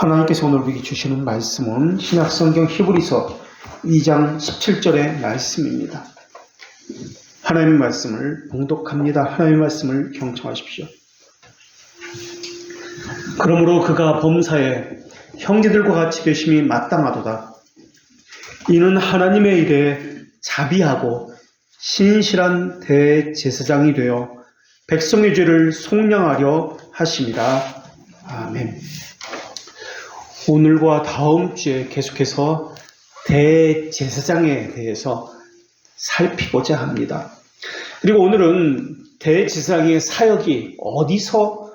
하나님께서 오늘 우리에게 주시는 말씀은 신약성경 히브리서 2장 17절의 말씀입니다. 하나님의 말씀을 봉독합니다. 하나님의 말씀을 경청하십시오. 그러므로 그가 범사에 형제들과 같이 계심이 마땅하도다. 이는 하나님의 일에 자비하고 신실한 대제사장이 되어 백성의 죄를 속량하려 하심이라. 아멘. 오늘과 다음 주에 계속해서 대제사장에 대해서 살피고자 합니다. 그리고 오늘은 대제사장의 사역이 어디서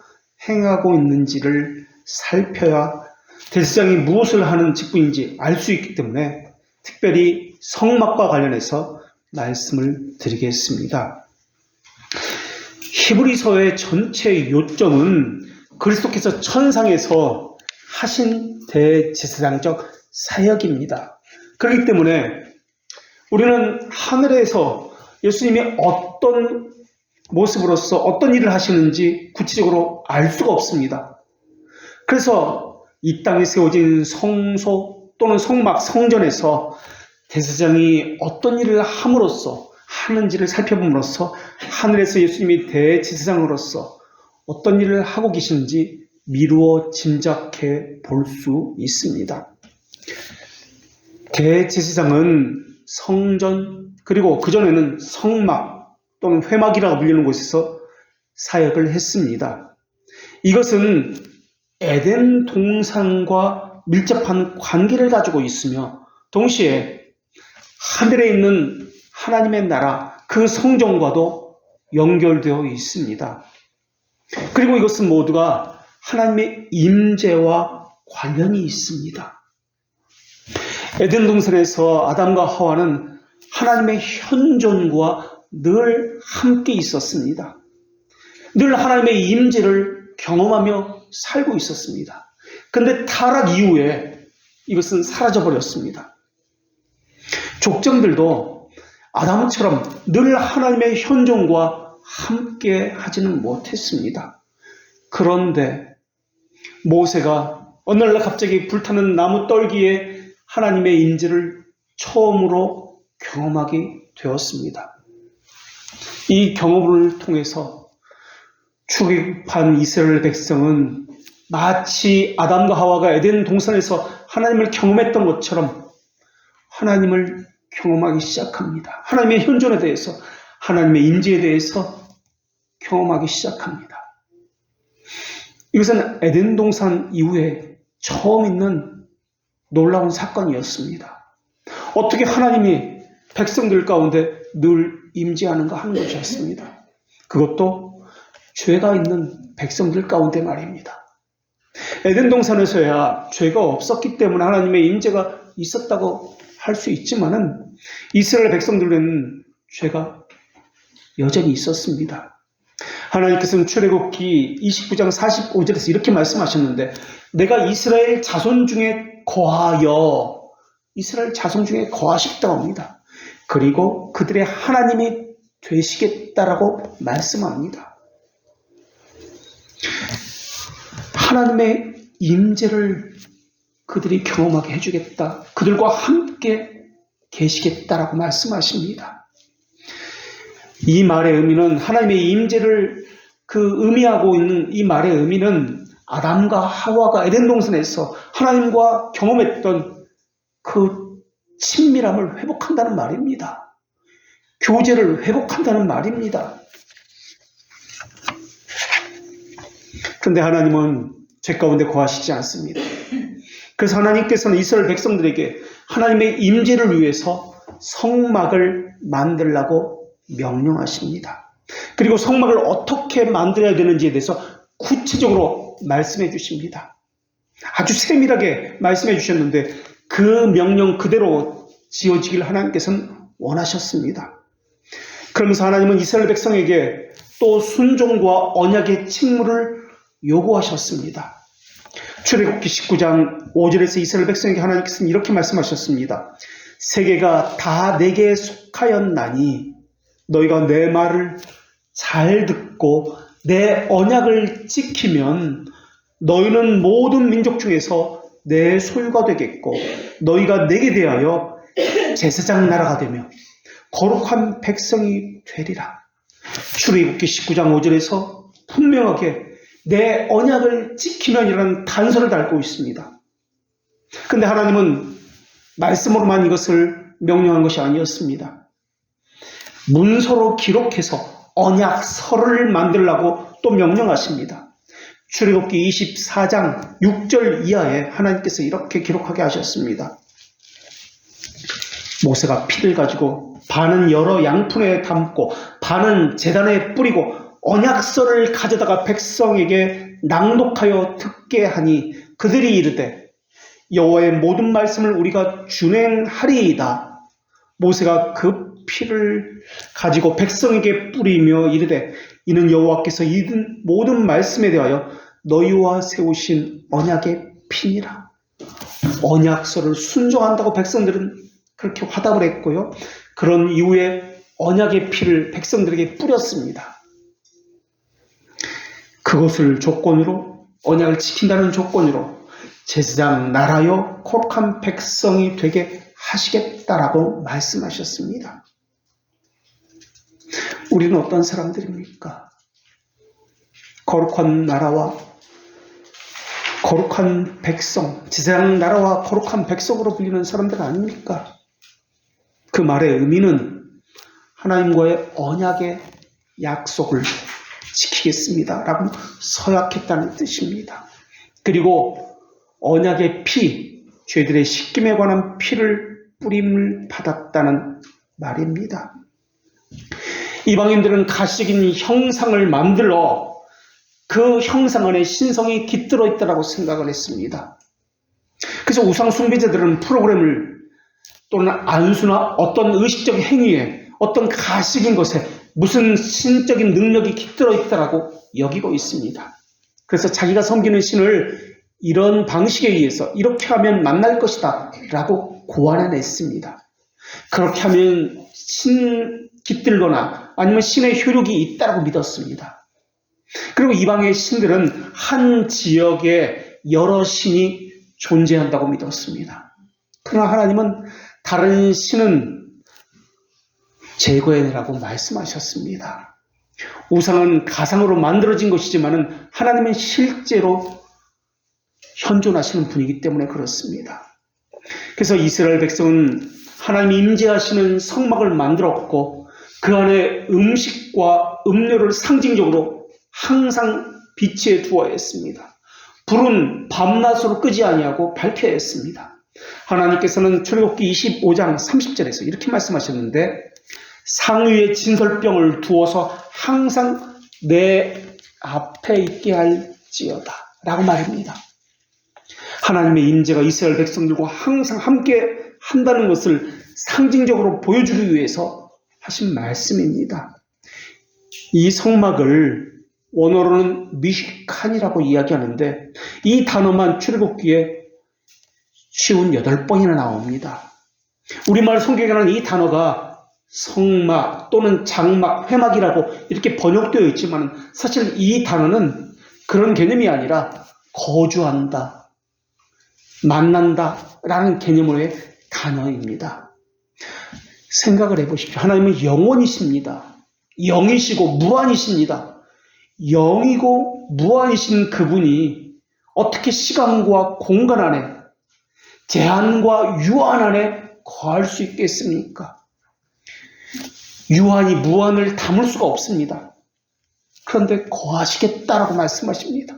행하고 있는지를 살펴야 대제사장이 무엇을 하는 직분인지 알 수 있기 때문에 특별히 성막과 관련해서 말씀을 드리겠습니다. 히브리서의 전체 요점은 그리스도께서 천상에서 하신 대제사장적 사역입니다. 그렇기 때문에 우리는 하늘에서 예수님이 어떤 모습으로서 어떤 일을 하시는지 구체적으로 알 수가 없습니다. 그래서 이 땅에 세워진 성소 또는 성막, 성전에서 대제사장이 어떤 일을 함으로써 하는지를 살펴봄으로써 하늘에서 예수님이 대제사장으로서 어떤 일을 하고 계시는지 미루어 짐작해 볼 수 있습니다. 대제사장은 성전 그리고 그전에는 성막 또는 회막이라고 불리는 곳에서 사역을 했습니다. 이것은 에덴 동산과 밀접한 관계를 가지고 있으며 동시에 하늘에 있는 하나님의 나라 그 성전과도 연결되어 있습니다. 그리고 이것은 모두가 하나님의 임재와 관련이 있습니다. 에덴 동산에서 아담과 하와는 하나님의 현존과 늘 함께 있었습니다. 늘 하나님의 임재를 경험하며 살고 있었습니다. 그런데 타락 이후에 이것은 사라져버렸습니다. 족장들도 아담처럼 늘 하나님의 현존과 함께 하지는 못했습니다. 그런데 모세가 어느 날 갑자기 불타는 나무 떨기에 하나님의 임재를 처음으로 경험하게 되었습니다. 이 경험을 통해서 출애굽한 이스라엘 백성은 마치 아담과 하와가 에덴 동산에서 하나님을 경험했던 것처럼 하나님을 경험하기 시작합니다. 하나님의 현존에 대해서, 하나님의 임재에 대해서 경험하기 시작합니다. 이것은 에덴 동산 이후에 처음 있는 놀라운 사건이었습니다. 어떻게 하나님이 백성들 가운데 늘 임재하는가 하는 것이었습니다. 그것도 죄가 있는 백성들 가운데 말입니다. 에덴 동산에서야 죄가 없었기 때문에 하나님의 임재가 있었다고 할 수 있지만은 이스라엘 백성들은 죄가 여전히 있었습니다. 하나님께서는 출애굽기 29장 45절에서 이렇게 말씀하셨는데 내가 이스라엘 자손 중에 거하시겠다고 합니다. 그리고 그들의 하나님이 되시겠다라고 말씀합니다. 하나님의 임재를 그들이 경험하게 해주겠다. 그들과 함께 계시겠다라고 말씀하십니다. 이 말의 의미는 하나님의 임재를 의미하고 있는 이 말의 의미는 아담과 하와가 에덴 동산에서 하나님과 경험했던 그 친밀함을 회복한다는 말입니다. 교제를 회복한다는 말입니다. 그런데 하나님은 죄 가운데 거하시지 않습니다. 그래서 하나님께서는 이스라엘 백성들에게 하나님의 임재를 위해서 성막을 만들라고 명령하십니다. 그리고 성막을 어떻게 만들어야 되는지에 대해서 구체적으로 말씀해 주십니다. 아주 세밀하게 말씀해 주셨는데 그 명령 그대로 지어지길 하나님께서는 원하셨습니다. 그러면서 하나님은 이스라엘 백성에게 또 순종과 언약의 책무를 요구하셨습니다. 출애굽기 19장 5절에서 이스라엘 백성에게 하나님께서는 이렇게 말씀하셨습니다. 세계가 다 내게 속하였나니 너희가 내 말을 잘 듣고 내 언약을 지키면 너희는 모든 민족 중에서 내 소유가 되겠고 너희가 내게 대하여 제사장 나라가 되며 거룩한 백성이 되리라. 출애굽기 19장 5절에서 분명하게 내 언약을 지키면이라는 단서를 달고 있습니다. 그런데 하나님은 말씀으로만 이것을 명령한 것이 아니었습니다. 문서로 기록해서 언약서를 만들라고 또 명령하십니다. 출애굽기 24장 6절 이하에 하나님께서 이렇게 기록하게 하셨습니다. 모세가 피를 가지고 반은 여러 양푼에 담고 반은 제단에 뿌리고 언약서를 가져다가 백성에게 낭독하여 듣게 하니 그들이 이르되 여호와의 모든 말씀을 우리가 준행하리이다. 모세가 그 피를 가지고 백성에게 뿌리며 이르되 이는 여호와께서 이 모든 말씀에 대하여 너희와 세우신 언약의 피니라. 언약서를 순종한다고 백성들은 그렇게 화답을 했고요. 그런 이후에 언약의 피를 백성들에게 뿌렸습니다. 그것을 조건으로, 언약을 지킨다는 조건으로 제사장 나라여 거룩한 백성이 되게 하시겠다라고 말씀하셨습니다. 우리는 어떤 사람들입니까? 거룩한 나라와 거룩한 백성, 제사장 나라와 거룩한 백성으로 불리는 사람들 아닙니까? 그 말의 의미는 하나님과의 언약의 약속을 지키겠습니다 라고 서약했다는 뜻입니다. 그리고 언약의 피, 죄들의 씻김에 관한 피를 뿌림을 받았다는 말입니다. 이방인들은 가시적인 형상을 만들어 그 형상 안에 신성이 깃들어 있다고 생각을 했습니다. 그래서 우상 숭배자들은 프로그램을 또는 안수나 어떤 의식적 행위에 어떤 가식인 것에 무슨 신적인 능력이 깃들어 있다고 여기고 있습니다. 그래서 자기가 섬기는 신을 이런 방식에 의해서 이렇게 하면 만날 것이다 라고 고안해냈습니다. 그렇게 하면 신 깃들거나 아니면 신의 효력이 있다고 믿었습니다. 그리고 이방의 신들은 한 지역에 여러 신이 존재한다고 믿었습니다. 그러나 하나님은 다른 신은 제거해내라고 말씀하셨습니다. 우상은 가상으로 만들어진 것이지만 하나님은 실제로 현존하시는 분이기 때문에 그렇습니다. 그래서 이스라엘 백성은 하나님이 임재하시는 성막을 만들었고 그 안에 음식과 음료를 상징적으로 항상 비치해 두어야 했습니다. 불은 밤낮으로 끄지 아니하고 밝혀야 했습니다. 하나님께서는 출애굽기 25장 30절에서 이렇게 말씀하셨는데 상위에 진설병을 두어서 항상 내 앞에 있게 할지어다 라고 말합니다. 하나님의 임재가 이스라엘 백성들과 항상 함께 한다는 것을 상징적으로 보여주기 위해서 하신 말씀입니다. 이 성막을 원어로는 미시칸이라고 이야기하는데 이 단어만 출애굽기에 58번이나 나옵니다. 우리말 성경에는 이 단어가 성막 또는 장막, 회막이라고 이렇게 번역되어 있지만 사실 이 단어는 그런 개념이 아니라 거주한다, 만난다 라는 개념으로의 단어입니다. 생각을 해보십시오. 하나님은 영원이십니다. 영이시고 무한이십니다. 영이고 무한이신 그분이 어떻게 시간과 공간 안에 제한과 유한 안에 거할 수 있겠습니까? 유한이 무한을 담을 수가 없습니다. 그런데 거하시겠다라고 말씀하십니다.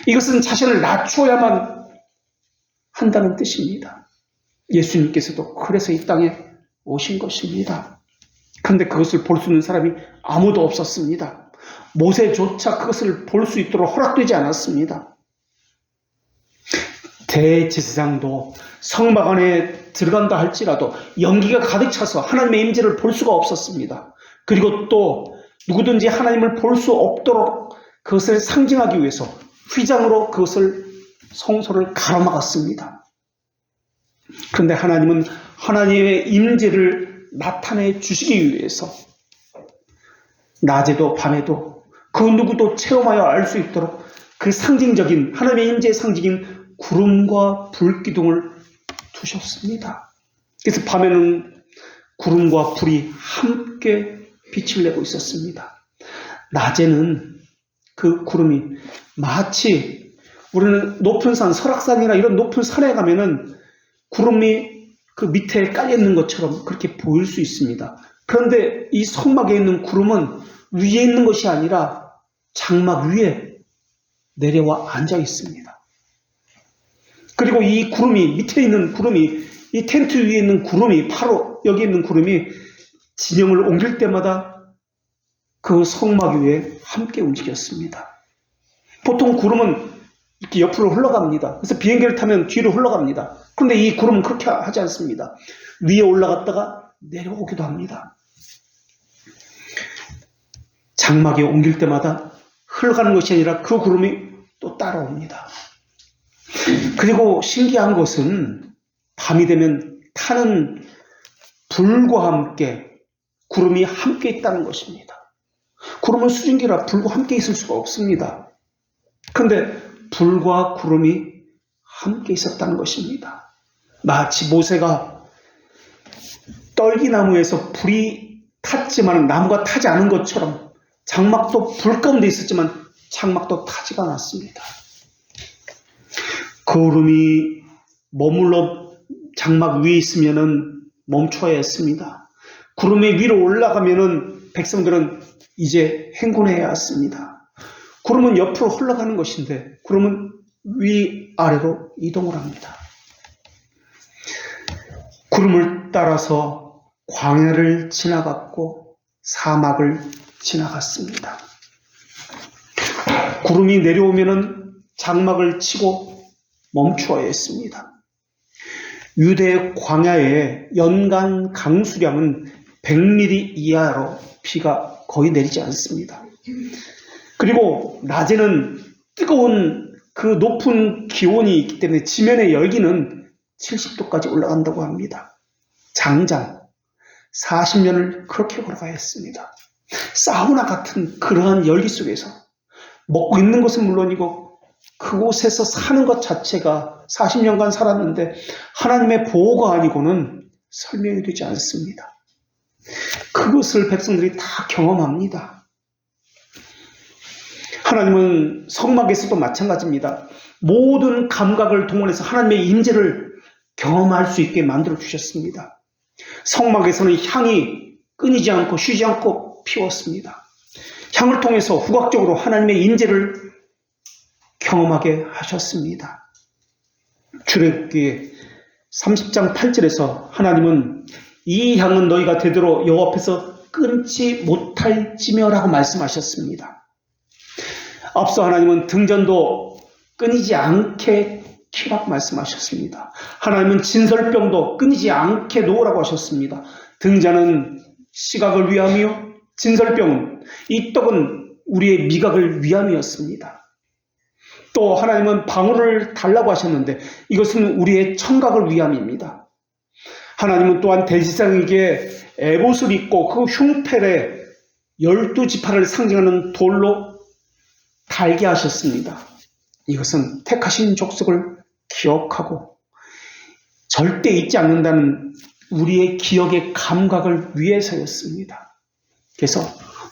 이것은 자신을 낮추어야만 한다는 뜻입니다. 예수님께서도 그래서 이 땅에 오신 것입니다. 그런데 그것을 볼 수 있는 사람이 아무도 없었습니다. 모세조차 그것을 볼 수 있도록 허락되지 않았습니다. 대제사장도 성막 안에 들어간다 할지라도 연기가 가득 차서 하나님의 임재를 볼 수가 없었습니다. 그리고 또 누구든지 하나님을 볼 수 없도록 그것을 상징하기 위해서 휘장으로 그것을 성소를 가로막았습니다. 그런데 하나님은 하나님의 임재를 나타내 주시기 위해서 낮에도 밤에도 그 누구도 체험하여 알 수 있도록 그 상징적인 하나님의 임재의 상징인 구름과 불기둥을 두셨습니다. 그래서 밤에는 구름과 불이 함께 빛을 내고 있었습니다. 낮에는 그 구름이 마치 우리는 높은 산, 설악산이나 이런 높은 산에 가면은 구름이 그 밑에 깔려 있는 것처럼 그렇게 보일 수 있습니다. 그런데 이 성막에 있는 구름은 위에 있는 것이 아니라 장막 위에 내려와 앉아 있습니다. 그리고 이 구름이, 밑에 있는 구름이, 이 텐트 위에 있는 구름이, 바로 여기 있는 구름이 진영을 옮길 때마다 그 성막 위에 함께 움직였습니다. 보통 구름은 이렇게 옆으로 흘러갑니다. 그래서 비행기를 타면 뒤로 흘러갑니다. 그런데 이 구름은 그렇게 하지 않습니다. 위에 올라갔다가 내려오기도 합니다. 장막에 옮길 때마다 흘러가는 것이 아니라 그 구름이 또 따라옵니다. 그리고 신기한 것은 밤이 되면 타는 불과 함께 구름이 함께 있다는 것입니다. 구름은 수증기라 불과 함께 있을 수가 없습니다. 그런데 불과 구름이 함께 있었다는 것입니다. 마치 모세가 떨기나무에서 불이 탔지만 나무가 타지 않은 것처럼 장막도 불 가운데 있었지만 장막도 타지가 않았습니다. 구름이 머물러 장막 위에 있으면은 멈춰야 했습니다. 구름이 위로 올라가면은 백성들은 이제 행군해야 했습니다. 구름은 옆으로 흘러가는 것인데 구름은 위아래로 이동을 합니다. 구름을 따라서 광야를 지나갔고 사막을 지나갔습니다. 구름이 내려오면은 장막을 치고 멈추어야 했습니다. 유대 광야의 연간 강수량은 100mm 이하로 비가 거의 내리지 않습니다. 그리고 낮에는 뜨거운 그 높은 기온이 있기 때문에 지면의 열기는 70도까지 올라간다고 합니다. 장장 40년을 그렇게 걸어가야 했습니다. 사우나 같은 그러한 열기 속에서 먹고 있는 것은 물론이고 그곳에서 사는 것 자체가 40년간 살았는데 하나님의 보호가 아니고는 설명이 되지 않습니다. 그것을 백성들이 다 경험합니다. 하나님은 성막에서도 마찬가지입니다. 모든 감각을 동원해서 하나님의 임재를 경험할 수 있게 만들어 주셨습니다. 성막에서는 향이 끊이지 않고 쉬지 않고 피웠습니다. 향을 통해서 후각적으로 하나님의 임재를 경험하게 하셨습니다. 출애굽기 30장 8절에서 하나님은 이 향은 너희가 되도록 여호와 앞에서 끊지 못할지며라고 말씀하셨습니다. 앞서 하나님은 등전도 끊이지 않게 키라고 말씀하셨습니다. 하나님은 진설병도 끊이지 않게 놓으라고 하셨습니다. 등잔은 시각을 위함이요 진설병은 이 떡은 우리의 미각을 위함이었습니다. 또 하나님은 방울을 달라고 하셨는데 이것은 우리의 청각을 위함입니다. 하나님은 또한 대지상에게 에봇을 입고 그 흉패에 12지파를 상징하는 돌로 달게 하셨습니다. 이것은 택하신 족속을 기억하고 절대 잊지 않는다는 우리의 기억의 감각을 위해서였습니다. 그래서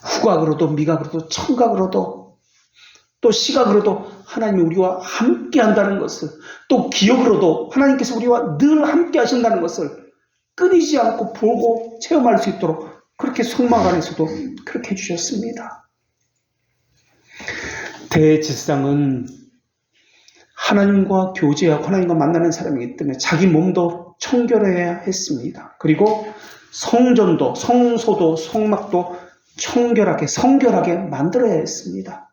후각으로도 미각으로도 청각으로도 또 시각으로도 하나님이 우리와 함께 한다는 것을, 또 기억으로도 하나님께서 우리와 늘 함께 하신다는 것을 끊이지 않고 보고 체험할 수 있도록 그렇게 성막 안에서도 그렇게 해주셨습니다. 대제사장은 하나님과 교제하고 하나님과 만나는 사람이기 때문에 자기 몸도 청결해야 했습니다. 그리고 성전도, 성소도, 성막도 청결하게, 성결하게 만들어야 했습니다.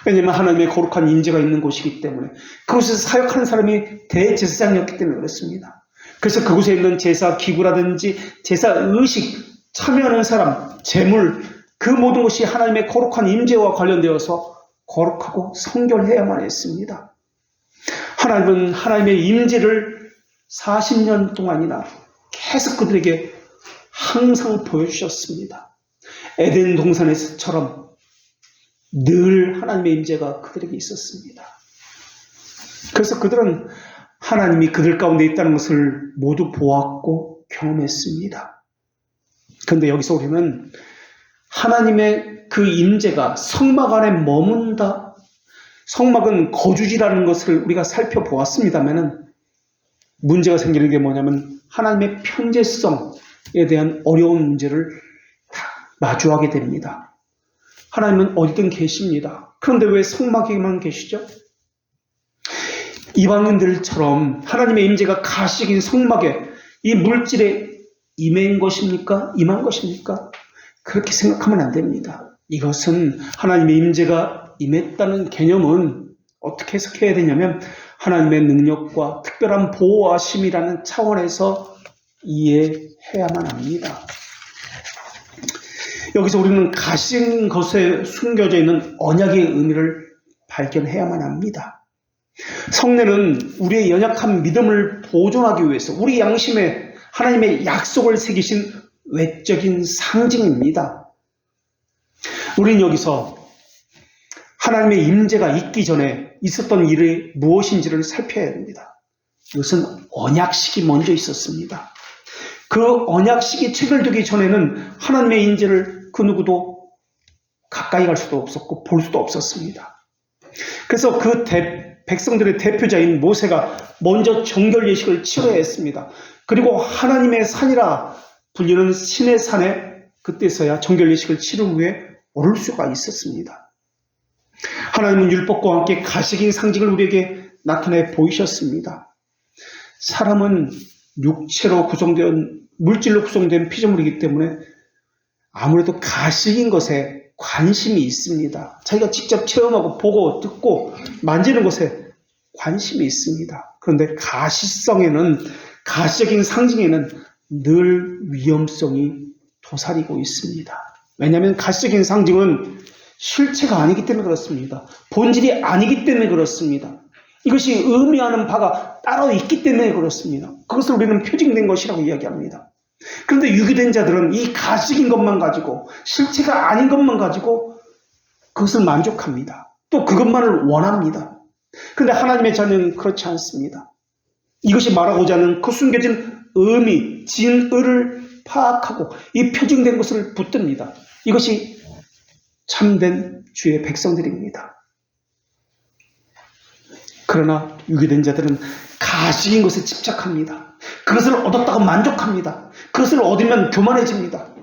왜냐하면 하나님의 거룩한 임재가 있는 곳이기 때문에 그곳에서 사역하는 사람이 대제사장이었기 때문에 그렇습니다. 그래서 그곳에 있는 제사 기구라든지 제사 의식, 참여하는 사람, 제물, 그 모든 것이 하나님의 거룩한 임재와 관련되어서 거룩하고 성결해야만 했습니다. 하나님은 하나님의 임재를 40년 동안이나 계속 그들에게 항상 보여주셨습니다. 에덴 동산에서처럼 늘 하나님의 임재가 그들에게 있었습니다. 그래서 그들은 하나님이 그들 가운데 있다는 것을 모두 보았고 경험했습니다. 그런데 여기서 우리는 하나님의 그 임재가 성막 안에 머문다. 성막은 거주지라는 것을 우리가 살펴보았습니다만 문제가 생기는 게 뭐냐면 하나님의 편재성에 대한 어려운 문제를 마주하게 됩니다. 하나님은 어디든 계십니다. 그런데 왜 성막에만 계시죠? 이방인들처럼 하나님의 임재가 가시긴 성막에 이 물질에 임한 것입니까? 임한 것입니까? 그렇게 생각하면 안 됩니다. 이것은 하나님의 임재가 임했다는 개념은 어떻게 해석해야 되냐면 하나님의 능력과 특별한 보호하심이라는 차원에서 이해해야만 합니다. 여기서 우리는 가신 것에 숨겨져 있는 언약의 의미를 발견해야만 합니다. 성례는 우리의 연약한 믿음을 보존하기 위해서 우리 양심에 하나님의 약속을 새기신 외적인 상징입니다. 우리는 여기서 하나님의 임재가 있기 전에 있었던 일이 무엇인지를 살펴야 합니다. 이것은 언약식이 먼저 있었습니다. 그 언약식이 체결되기 전에는 하나님의 임재를 그 누구도 가까이 갈 수도 없었고 볼 수도 없었습니다. 그래서 그 백성들의 대표자인 모세가 먼저 정결 예식을 치러야 했습니다. 그리고 하나님의 산이라 불리는 신의 산에 그때서야 정결 예식을 치른 후에 오를 수가 있었습니다. 하나님은 율법과 함께 가시긴 상징을 우리에게 나타내 보이셨습니다. 사람은 육체로 구성된 물질로 구성된 피조물이기 때문에 아무래도 가식인 것에 관심이 있습니다. 자기가 직접 체험하고 보고 듣고 만지는 것에 관심이 있습니다. 그런데 가시성에는 가시적인 상징에는 늘 위험성이 도사리고 있습니다. 왜냐하면 가시적인 상징은 실체가 아니기 때문에 그렇습니다. 본질이 아니기 때문에 그렇습니다. 이것이 의미하는 바가 따로 있기 때문에 그렇습니다. 그것을 우리는 표징된 것이라고 이야기합니다. 그런데 유기된 자들은 이 가식인 것만 가지고 실체가 아닌 것만 가지고 그것을 만족합니다. 또 그것만을 원합니다. 그런데 하나님의 자녀는 그렇지 않습니다. 이것이 말하고자 하는 그 숨겨진 의미, 진의를 파악하고 이 표징된 것을 붙듭니다. 이것이 참된 주의 백성들입니다. 그러나 유기된 자들은 가식인 것에 집착합니다. 그것을 얻었다고 만족합니다. 그것을 얻으면 교만해집니다.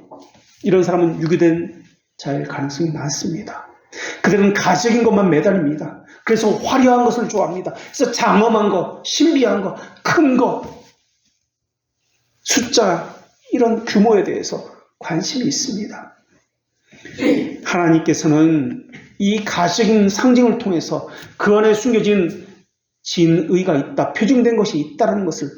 이런 사람은 유기된 자일 가능성이 많습니다. 그들은 가식인 것만 매달립니다. 그래서 화려한 것을 좋아합니다. 그래서 장엄한 것, 신비한 것, 큰 것, 숫자, 이런 규모에 대해서 관심이 있습니다. 하나님께서는 이 가식인 상징을 통해서 그 안에 숨겨진 진의가 있다, 표징된 것이 있다는 것을,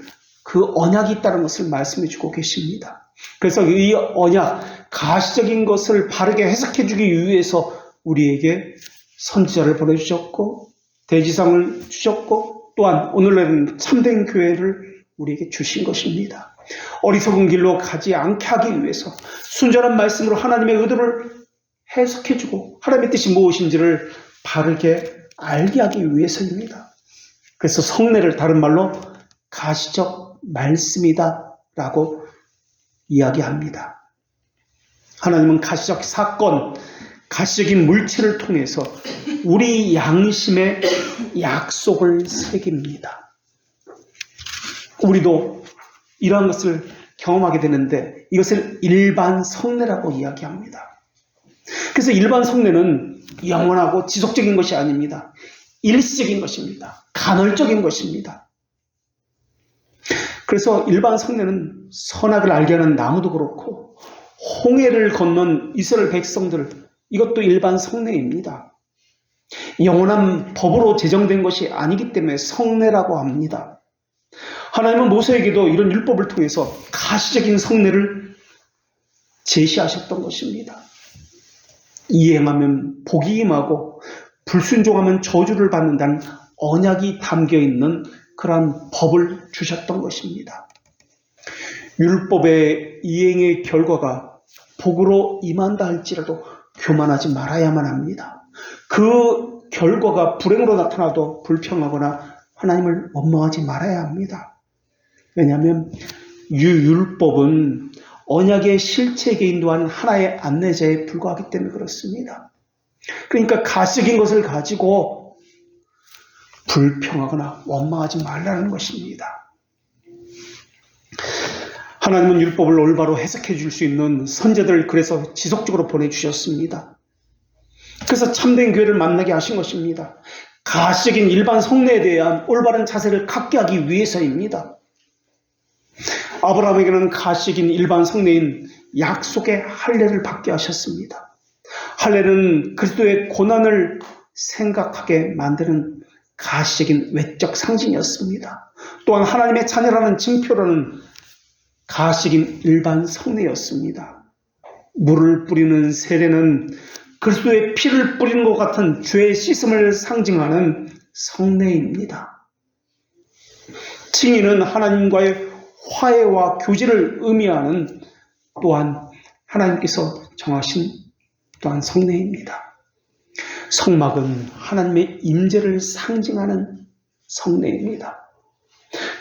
그 언약이 있다는 것을 말씀해 주고 계십니다. 그래서 이 언약, 가시적인 것을 바르게 해석해 주기 위해서 우리에게 선지자를 보내주셨고 대지상을 주셨고 또한 오늘날은 참된 교회를 우리에게 주신 것입니다. 어리석은 길로 가지 않게 하기 위해서 순전한 말씀으로 하나님의 의도를 해석해 주고 하나님의 뜻이 무엇인지를 바르게 알게 하기 위해서입니다. 그래서 성례를 다른 말로 가시적 말씀이다 라고 이야기합니다. 하나님은 가시적 사건, 가시적인 물체를 통해서 우리 양심에 약속을 새깁니다. 우리도 이러한 것을 경험하게 되는데 이것을 일반 성례라고 이야기합니다. 그래서 일반 성례는 영원하고 지속적인 것이 아닙니다. 일시적인 것입니다. 간헐적인 것입니다. 그래서 일반 성례는 선악을 알게 하는 나무도 그렇고 홍해를 건넌 이스라엘 백성들, 이것도 일반 성례입니다. 영원한 법으로 제정된 것이 아니기 때문에 성례라고 합니다. 하나님은 모세에게도 이런 율법을 통해서 가시적인 성례를 제시하셨던 것입니다. 이행하면 복이 임하고 불순종하면 저주를 받는다는 언약이 담겨있는 그러한 법을 주셨던 것입니다. 율법의 이행의 결과가 복으로 임한다 할지라도 교만하지 말아야만 합니다. 그 결과가 불행으로 나타나도 불평하거나 하나님을 원망하지 말아야 합니다. 왜냐하면 율법은 언약의 실체에게 인도한 하나의 안내자에 불과하기 때문에 그렇습니다. 그러니까 가식인 것을 가지고 불평하거나 원망하지 말라는 것입니다. 하나님은 율법을 올바로 해석해 줄 수 있는 선제들을 그래서 지속적으로 보내주셨습니다. 그래서 참된 교회를 만나게 하신 것입니다. 가식인 일반 성례에 대한 올바른 자세를 갖게 하기 위해서입니다. 아브라함에게는 가식인 일반 성례인 약속의 할례를 받게 하셨습니다. 할례는 그리스도의 고난을 생각하게 만드는 가식인 외적 상징이었습니다. 또한 하나님의 자녀라는 징표로는 가식인 일반 성례였습니다. 물을 뿌리는 세례는 그리스도의 피를 뿌리는 것 같은 죄의 씻음을 상징하는 성례입니다. 칭의는 하나님과의 화해와 교제를 의미하는 또한 하나님께서 정하신 또한 성례입니다. 성막은 하나님의 임재를 상징하는 성례입니다.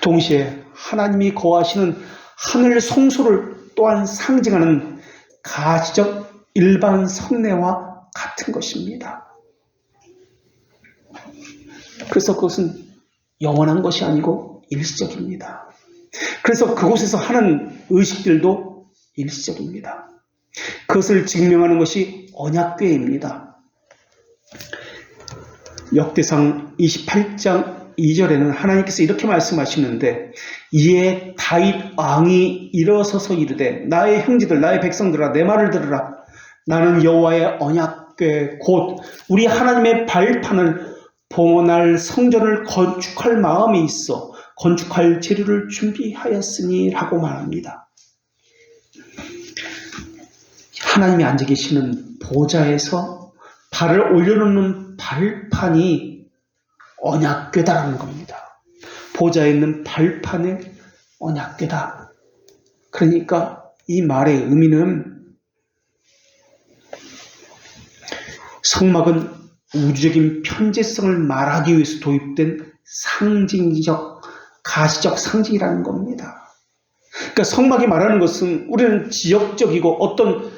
동시에 하나님이 거하시는 하늘 성소를 또한 상징하는 가시적 일반 성례와 같은 것입니다. 그래서 그것은 영원한 것이 아니고 일시적입니다. 그래서 그곳에서 하는 의식들도 일시적입니다. 그것을 증명하는 것이 언약궤입니다. 역대상 28장 2절에는 하나님께서 이렇게 말씀하시는데 이에 다윗 왕이 일어서서 이르되 나의 형제들 나의 백성들아 내 말을 들으라. 나는 여호와의 언약궤 곧 우리 하나님의 발판을 봉헌할 성전을 건축할 마음이 있어 건축할 재료를 준비하였으니 라고 말합니다. 하나님이 앉아 계시는 보좌에서 발을 올려놓는 발판이 언약궤다라는 겁니다. 보좌에 있는 발판의 언약궤다. 그러니까 이 말의 의미는 성막은 우주적인 편재성을 말하기 위해서 도입된 상징적, 가시적 상징이라는 겁니다. 그러니까 성막이 말하는 것은 우리는 지역적이고 어떤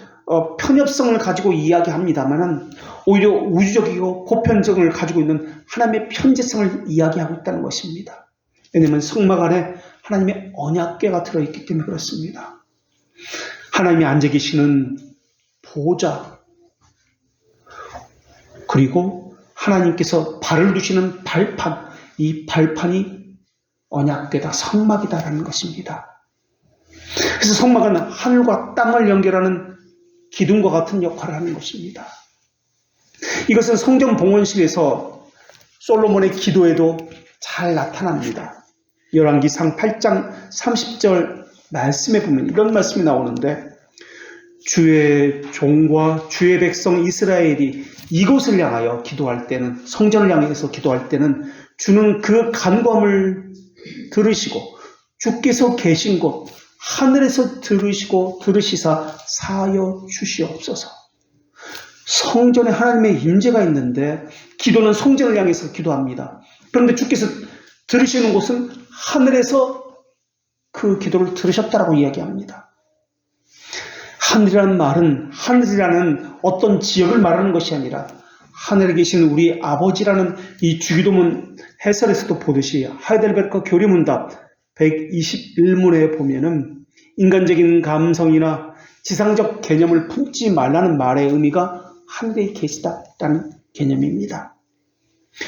편협성을 가지고 이야기합니다만 오히려 우주적이고 보편성을 가지고 있는 하나님의 편재성을 이야기하고 있다는 것입니다. 왜냐하면 성막 안에 하나님의 언약궤가 들어있기 때문에 그렇습니다. 하나님이 앉아 계시는 보좌 그리고 하나님께서 발을 두시는 발판, 이 발판이 언약궤다, 성막이다라는 것입니다. 그래서 성막은 하늘과 땅을 연결하는 기둥과 같은 역할을 하는 것입니다. 이것은 성전 봉헌식에서 솔로몬의 기도에도 잘 나타납니다. 열왕기상 8장 30절 말씀에 보면 이런 말씀이 나오는데 주의 종과 주의 백성 이스라엘이 이곳을 향하여 기도할 때는 성전을 향해서 기도할 때는 주는 그 간구함을 들으시고 주께서 계신 곳 하늘에서 들으시사 사하여 주시옵소서. 성전에 하나님의 임재가 있는데 기도는 성전을 향해서 기도합니다. 그런데 주께서 들으시는 곳은 하늘에서 그 기도를 들으셨다라고 이야기합니다. 하늘이라는 말은 하늘이라는 어떤 지역을 말하는 것이 아니라 하늘에 계신 우리 아버지라는 이 주기도문 해설에서도 보듯이 하이델베르크 교리문답 121문에 보면은 인간적인 감성이나 지상적 개념을 품지 말라는 말의 의미가 하늘에 계시다라는 개념입니다.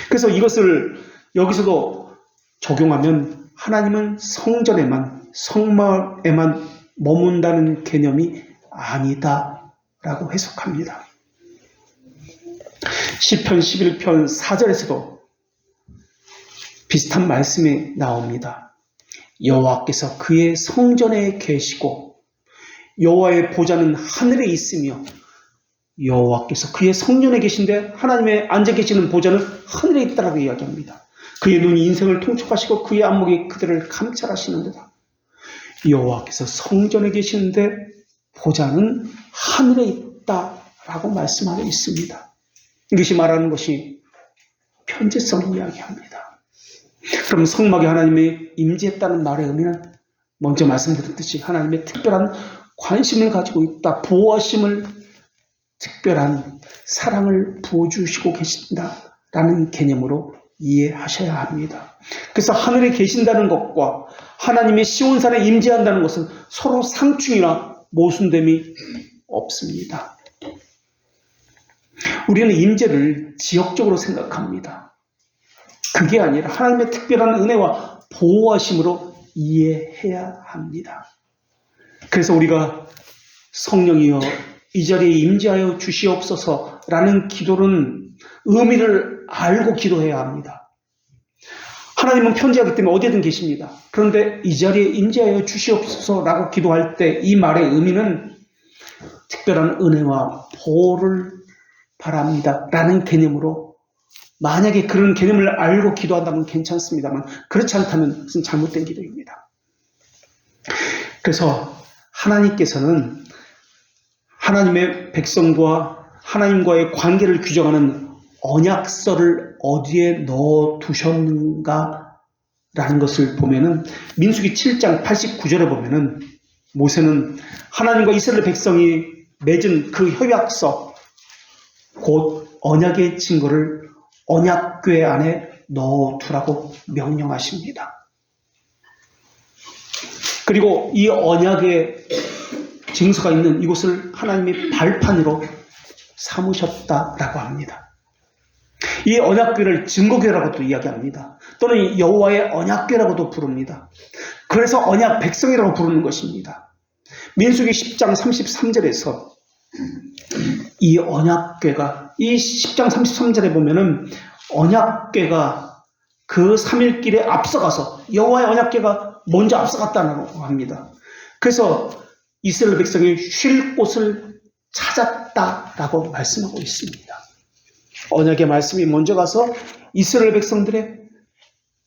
그래서 이것을 여기서도 적용하면 하나님은 성전에만 성막에만 머문다는 개념이 아니다라고 해석합니다. 시편 11편 4절에서도 비슷한 말씀이 나옵니다. 여호와께서 그의 성전에 계시고 여호와의 보좌는 하늘에 있으며 여호와께서 그의 성전에 계신데 하나님의 앉아 계시는 보좌는 하늘에 있다라고 이야기합니다. 그의 눈이 인생을 통촉하시고 그의 안목이 그들을 감찰하시는도다. 여호와께서 성전에 계시는데 보좌는 하늘에 있다라고 말씀하고 있습니다. 이것이 말하는 것이 편재성을 이야기합니다. 그럼 성막에 하나님이 임재했다는 말의 의미는 먼저 말씀드렸듯이 하나님의 특별한 관심을 가지고 있다, 보호하심을, 특별한 사랑을 부어주시고 계신다라는 개념으로 이해하셔야 합니다. 그래서 하늘에 계신다는 것과 하나님의 시온산에 임재한다는 것은 서로 상충이나 모순됨이 없습니다. 우리는 임재를 지역적으로 생각합니다. 그게 아니라 하나님의 특별한 은혜와 보호하심으로 이해해야 합니다. 그래서 우리가 성령이여 이 자리에 임재하여 주시옵소서라는 기도는 의미를 알고 기도해야 합니다. 하나님은 편지하기 때문에 어디든 계십니다. 그런데 이 자리에 임재하여 주시옵소서라고 기도할 때 이 말의 의미는 특별한 은혜와 보호를 바랍니다 라는 개념으로, 만약에 그런 개념을 알고 기도한다면 괜찮습니다만 그렇지 않다면 그것은 잘못된 기도입니다. 그래서 하나님께서는 하나님의 백성과 하나님과의 관계를 규정하는 언약서를 어디에 넣어두셨는가 라는 것을 보면은 민수기 7장 89절에 보면은 모세는 하나님과 이스라엘 백성이 맺은 그 협약서, 곧 언약의 증거를 언약궤 안에 넣어두라고 명령하십니다. 그리고 이 언약의 증서가 있는 이곳을 하나님의 발판으로 삼으셨다라고 합니다. 이 언약궤를 증거궤라고도 이야기합니다. 또는 여호와의 언약궤라고도 부릅니다. 그래서 언약 백성이라고 부르는 것입니다. 민수기 10장 33절에서 이 언약궤가, 이 10장 33절에 보면은 언약궤가 그 3일길에 앞서가서 여호와의 언약궤가 먼저 앞서갔다고 합니다. 그래서 이스라엘 백성이 쉴 곳을 찾았다라고 말씀하고 있습니다. 언약의 말씀이 먼저 가서 이스라엘 백성들의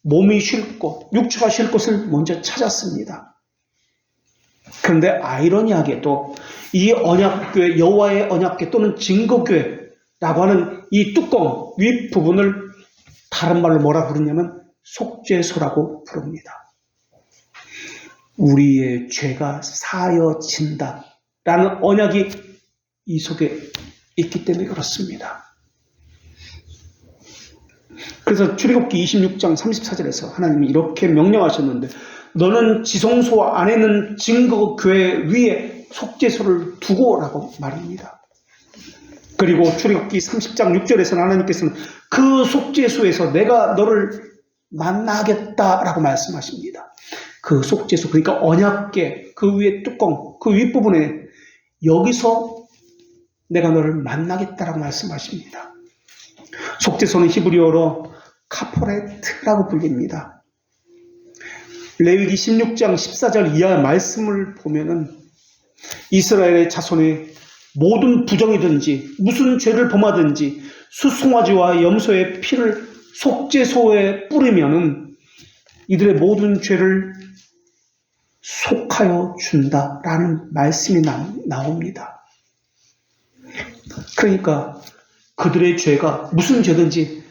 몸이 쉴 곳, 육체가 쉴 곳을 먼저 찾았습니다. 그런데 아이러니하게도 이 언약궤, 여호와의 언약궤 또는 증거궤라고 하는 이 뚜껑 윗부분을 다른 말로 뭐라 부르냐면 속죄소라고 부릅니다. 우리의 죄가 사여진다 라는 언약이 이 속에 있기 때문에 그렇습니다. 그래서 출애굽기 26장 34절에서 하나님이 이렇게 명령하셨는데, 너는 지성소 안에는 증거궤 위에 속죄소를 두고라고 말입니다. 그리고 출애굽기 30장 6절에서는 하나님께서는 그 속죄소에서 내가 너를 만나겠다라고 말씀하십니다. 그 속죄소, 그러니까 언약궤 그 위에 뚜껑, 그 윗부분에 여기서 내가 너를 만나겠다라고 말씀하십니다. 속죄소는 히브리어로 카포레트라고 불립니다. 레위기 16장 14절 이하 말씀을 보면은 이스라엘의 자손의 모든 부정이든지 무슨 죄를 범하든지 수송아지와 염소의 피를 속죄소에 뿌리면은 이들의 모든 죄를 속하여 준다라는 말씀이 나옵니다. 그러니까 그들의 죄가 무슨 죄든지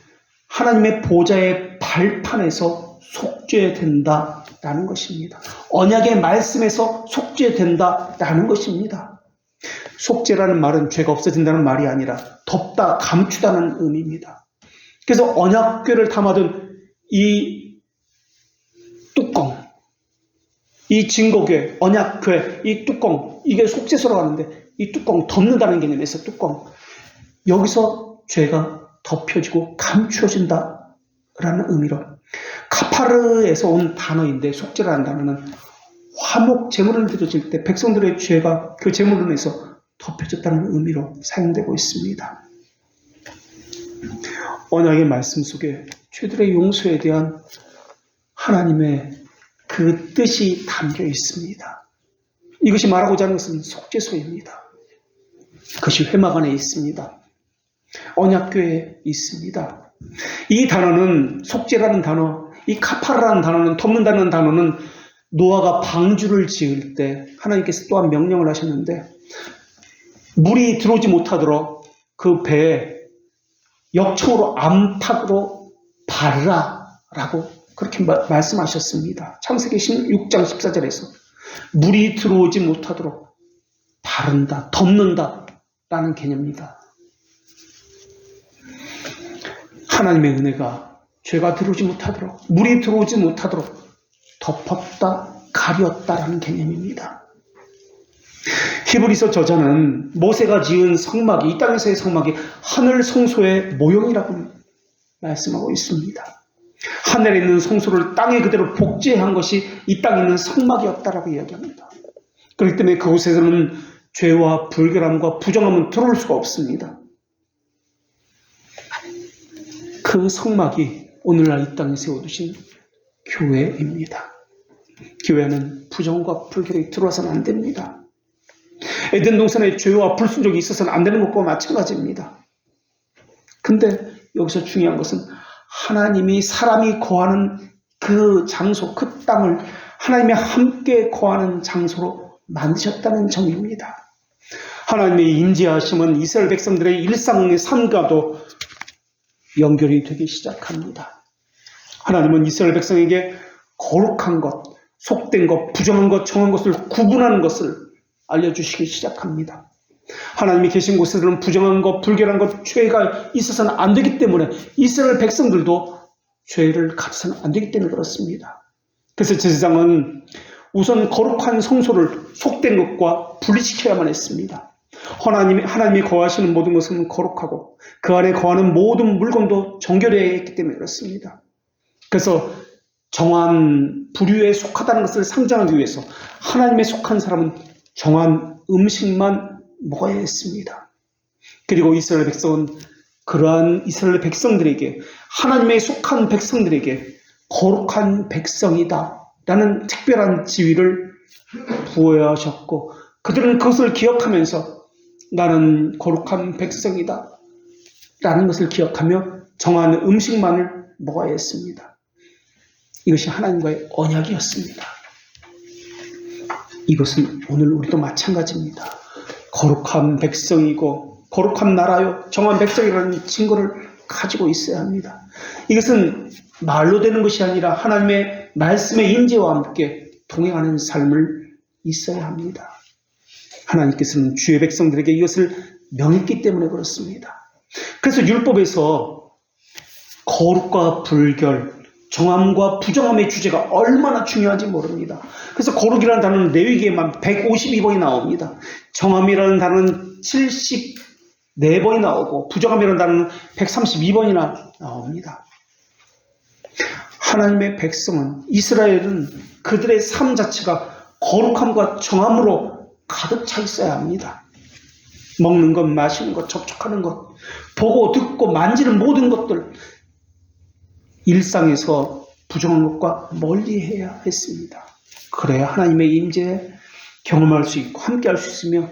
하나님의 보좌의 발판에서 속죄된다라는 것입니다. 언약의 말씀에서 속죄된다라는 것입니다. 속죄라는 말은 죄가 없어진다는 말이 아니라 덮다, 감추다는 의미입니다. 그래서 언약궤를 담아둔 이 뚜껑, 이 증거궤, 언약궤, 이 뚜껑, 이게 속죄소라고 하는데 이 뚜껑 덮는다는 개념에서 뚜껑, 여기서 죄가 덮여지고 감추어진다라는 의미로, 카파르에서 온 단어인데 속죄라는 단어는 화목 제물을 드려질 때 백성들의 죄가 그 제물로 인해서 덮여졌다는 의미로 사용되고 있습니다. 언약의 말씀 속에 죄들의 용서에 대한 하나님의 그 뜻이 담겨 있습니다. 이것이 말하고자 하는 것은 속죄소입니다. 그것이 회막 안에 있습니다. 언약궤에 있습니다. 이 단어는, 속죄라는 단어, 이 카파라는 단어는, 덮는다는 단어는 노아가 방주를 지을 때 하나님께서 또한 명령을 하셨는데, 물이 들어오지 못하도록 그 배에 역청으로 암탉으로 바르라 라고 그렇게 말씀하셨습니다. 창세기 16장 14절에서 물이 들어오지 못하도록 바른다, 덮는다 라는 개념입니다. 하나님의 은혜가 죄가 들어오지 못하도록, 물이 들어오지 못하도록 덮었다, 가렸다라는 개념입니다. 히브리서 저자는 모세가 지은 성막이, 이 땅에서의 성막이 하늘 성소의 모형이라고 말씀하고 있습니다. 하늘에 있는 성소를 땅에 그대로 복제한 것이 이 땅에 있는 성막이었다라고 이야기합니다. 그렇기 때문에 그곳에서는 죄와 불결함과 부정함은 들어올 수가 없습니다. 그 성막이 오늘날 이 땅에 세워두신 교회입니다. 교회는 부정과 불결이 들어와서는 안 됩니다. 에덴 동산에 죄와 불순종이 있어서는 안 되는 것과 마찬가지입니다. 근데 여기서 중요한 것은 하나님이 사람이 거하는 그 장소, 그 땅을 하나님이 함께 거하는 장소로 만드셨다는 점입니다. 하나님의 임재하심은 이스라엘 백성들의 일상의 삶과도 연결이 되기 시작합니다. 하나님은 이스라엘 백성에게 거룩한 것, 속된 것, 부정한 것, 정한 것을 구분하는 것을 알려주시기 시작합니다. 하나님이 계신 곳에서는 부정한 것, 불결한 것, 죄가 있어서는 안 되기 때문에 이스라엘 백성들도 죄를 가져서는 안 되기 때문에 그렇습니다. 그래서 제사장은 우선 거룩한 성소를 속된 것과 분리시켜야만 했습니다. 하나님이 거하시는 모든 것은 거룩하고 그 안에 거하는 모든 물건도 정결해야 했기 때문에 그렇습니다. 그래서 정한 부류에 속하다는 것을 상징하기 위해서 하나님에 속한 사람은 정한 음식만 먹어야 했습니다. 그리고 이스라엘 백성은 그러한 이스라엘 백성들에게, 하나님에 속한 백성들에게 거룩한 백성이다 라는 특별한 지위를 부여야 하셨고, 그들은 그것을 기억하면서 나는 거룩한 백성이다 라는 것을 기억하며 정한 음식만을 먹어야 했습니다. 이것이 하나님과의 언약이었습니다. 이것은 오늘 우리도 마찬가지입니다. 거룩한 백성이고 거룩한 나라요, 정한 백성이라는 증거를 가지고 있어야 합니다. 이것은 말로 되는 것이 아니라 하나님의 말씀의 임재와 함께 동행하는 삶을 있어야 합니다. 하나님께서는 주의 백성들에게 이것을 명했기 때문에 그렇습니다. 그래서 율법에서 거룩과 불결, 정함과 부정함의 주제가 얼마나 중요한지 모릅니다. 그래서 거룩이라는 단어는 레위기에만 152번이 나옵니다. 정함이라는 단어는 74번이 나오고 부정함이라는 단어는 132번이나 나옵니다. 하나님의 백성은, 이스라엘은 그들의 삶 자체가 거룩함과 정함으로 가득 차 있어야 합니다. 먹는 것, 마시는 것, 접촉하는 것, 보고 듣고 만지는 모든 것들, 일상에서 부정한 것과 멀리해야 했습니다. 그래야 하나님의 임재에 경험할 수 있고 함께할 수 있으며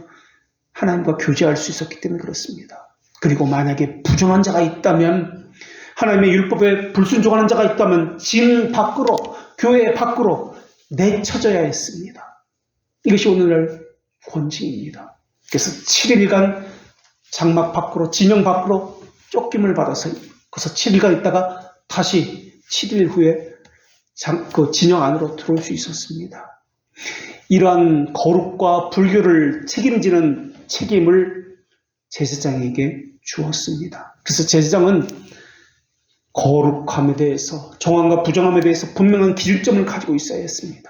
하나님과 교제할 수 있었기 때문에 그렇습니다. 그리고 만약에 부정한 자가 있다면, 하나님의 율법에 불순종하는 자가 있다면 진 밖으로, 교회 밖으로 내쳐져야 했습니다. 이것이 오늘날 권징입니다. 그래서 7일간 장막 밖으로, 진영 밖으로 쫓김을 받아서 그래서 7일간 있다가 다시 7일 후에 그 진영 안으로 들어올 수 있었습니다. 이러한 거룩과 불교를 책임지는 책임을 제사장에게 주었습니다. 그래서 제사장은 거룩함에 대해서, 정함과 부정함에 대해서 분명한 기준점을 가지고 있어야 했습니다.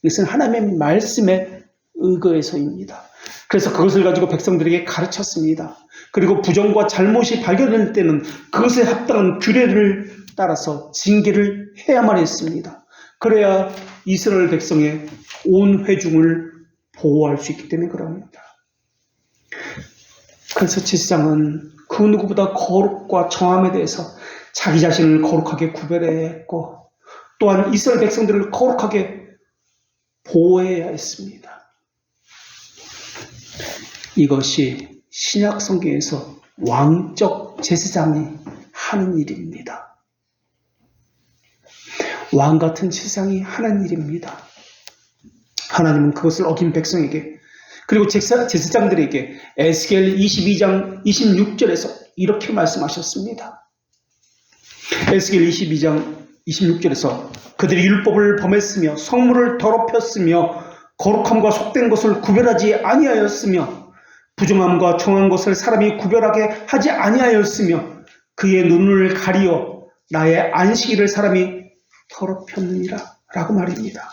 이것은 하나님의 말씀에 의거해서입니다. 그래서 그것을 가지고 백성들에게 가르쳤습니다. 그리고 부정과 잘못이 발견될 때는 그것에 합당한 규례를 따라서 징계를 해야만 했습니다. 그래야 이스라엘 백성의 온 회중을 보호할 수 있기 때문에 그럽니다. 그래서 제사장은 그 누구보다 거룩과 정함에 대해서 자기 자신을 거룩하게 구별해야 했고, 또한 이스라엘 백성들을 거룩하게 보호해야 했습니다. 이것이 신약 성경에서 왕적 제사장이 하는 일입니다. 왕 같은 제사장이 하는 일입니다. 하나님은 그것을 어긴 백성에게, 그리고 제사장들에게 에스겔 22장 26절에서 이렇게 말씀하셨습니다. 에스겔 22장 26절에서 그들이 율법을 범했으며 성물을 더럽혔으며 거룩함과 속된 것을 구별하지 아니하였으며 부정함과 정한 것을 사람이 구별하게 하지 아니하였으며 그의 눈을 가리어 나의 안식일을 사람이 더럽혔느니라 라고 말입니다.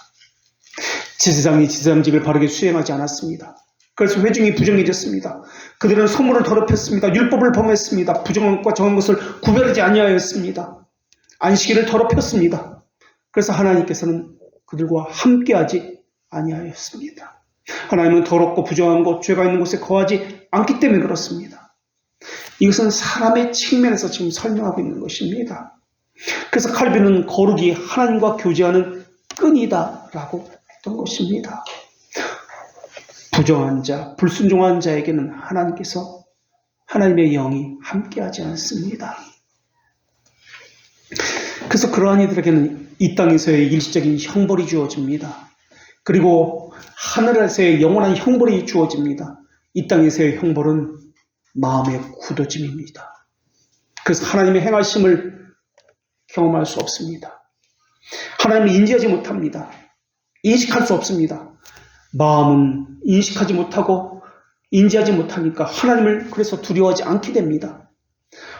제사장이 제사장직을 바르게 수행하지 않았습니다. 그래서 회중이 부정해졌습니다. 그들은 성물을 더럽혔습니다. 율법을 범했습니다. 부정함과 정한 것을 구별하지 아니하였습니다. 안식일을 더럽혔습니다. 그래서 하나님께서는 그들과 함께하지 아니하였습니다. 하나님은 더럽고 부정한 것, 죄가 있는 곳에 거하지 않기 때문에 그렇습니다. 이것은 사람의 측면에서 지금 설명하고 있는 것입니다. 그래서 칼빈은 거룩이 하나님과 교제하는 끈이다 라고 했던 것입니다. 부정한 자, 불순종한 자에게는 하나님께서 하나님의 영이 함께하지 않습니다. 그래서 그러한 이들에게는 이 땅에서의 일시적인 형벌이 주어집니다. 그리고 하늘에서의 영원한 형벌이 주어집니다. 이 땅에서의 형벌은 마음의 굳어짐입니다. 그래서 하나님의 행하심을 경험할 수 없습니다. 하나님을 인지하지 못합니다. 인식할 수 없습니다. 마음은 인식하지 못하고 인지하지 못하니까 하나님을 그래서 두려워하지 않게 됩니다.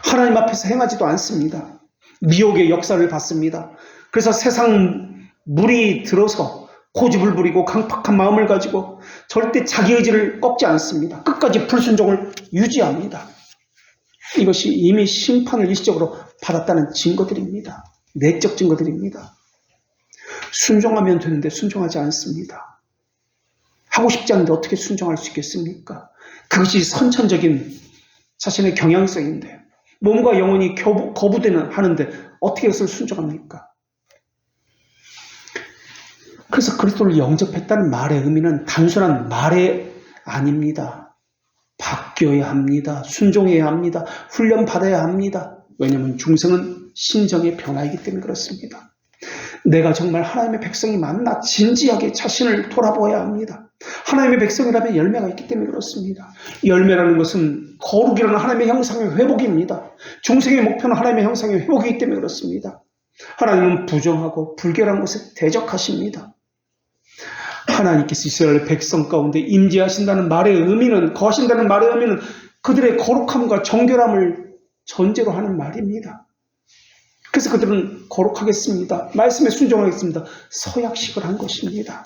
하나님 앞에서 행하지도 않습니다. 미혹의 역사를 받습니다. 그래서 세상 물이 들어서 고집을 부리고 강팍한 마음을 가지고 절대 자기 의지를 꺾지 않습니다. 끝까지 불순종을 유지합니다. 이것이 이미 심판을 일시적으로 받았다는 증거들입니다. 내적 증거들입니다. 순종하면 되는데 순종하지 않습니다. 하고 싶지 않은데 어떻게 순종할 수 있겠습니까? 그것이 선천적인 자신의 경향성인데 몸과 영혼이 거부되는 하는데 어떻게 그것을 순종합니까? 그래서 그리스도를 영접했다는 말의 의미는 단순한 말이 아닙니다. 바뀌어야 합니다. 순종해야 합니다. 훈련받아야 합니다. 왜냐하면 중생은 심정의 변화이기 때문에 그렇습니다. 내가 정말 하나님의 백성이 맞나 진지하게 자신을 돌아보아야 합니다. 하나님의 백성이라면 열매가 있기 때문에 그렇습니다. 열매라는 것은 거룩이라는 하나님의 형상의 회복입니다. 중생의 목표는 하나님의 형상의 회복이기 때문에 그렇습니다. 하나님은 부정하고 불결한 것에 대적하십니다. 하나님께서 이스라엘 백성 가운데 임재하신다는 말의 의미는, 거하신다는 말의 의미는 그들의 거룩함과 정결함을 전제로 하는 말입니다. 그래서 그들은 거룩하겠습니다. 말씀에 순종하겠습니다. 서약식을 한 것입니다.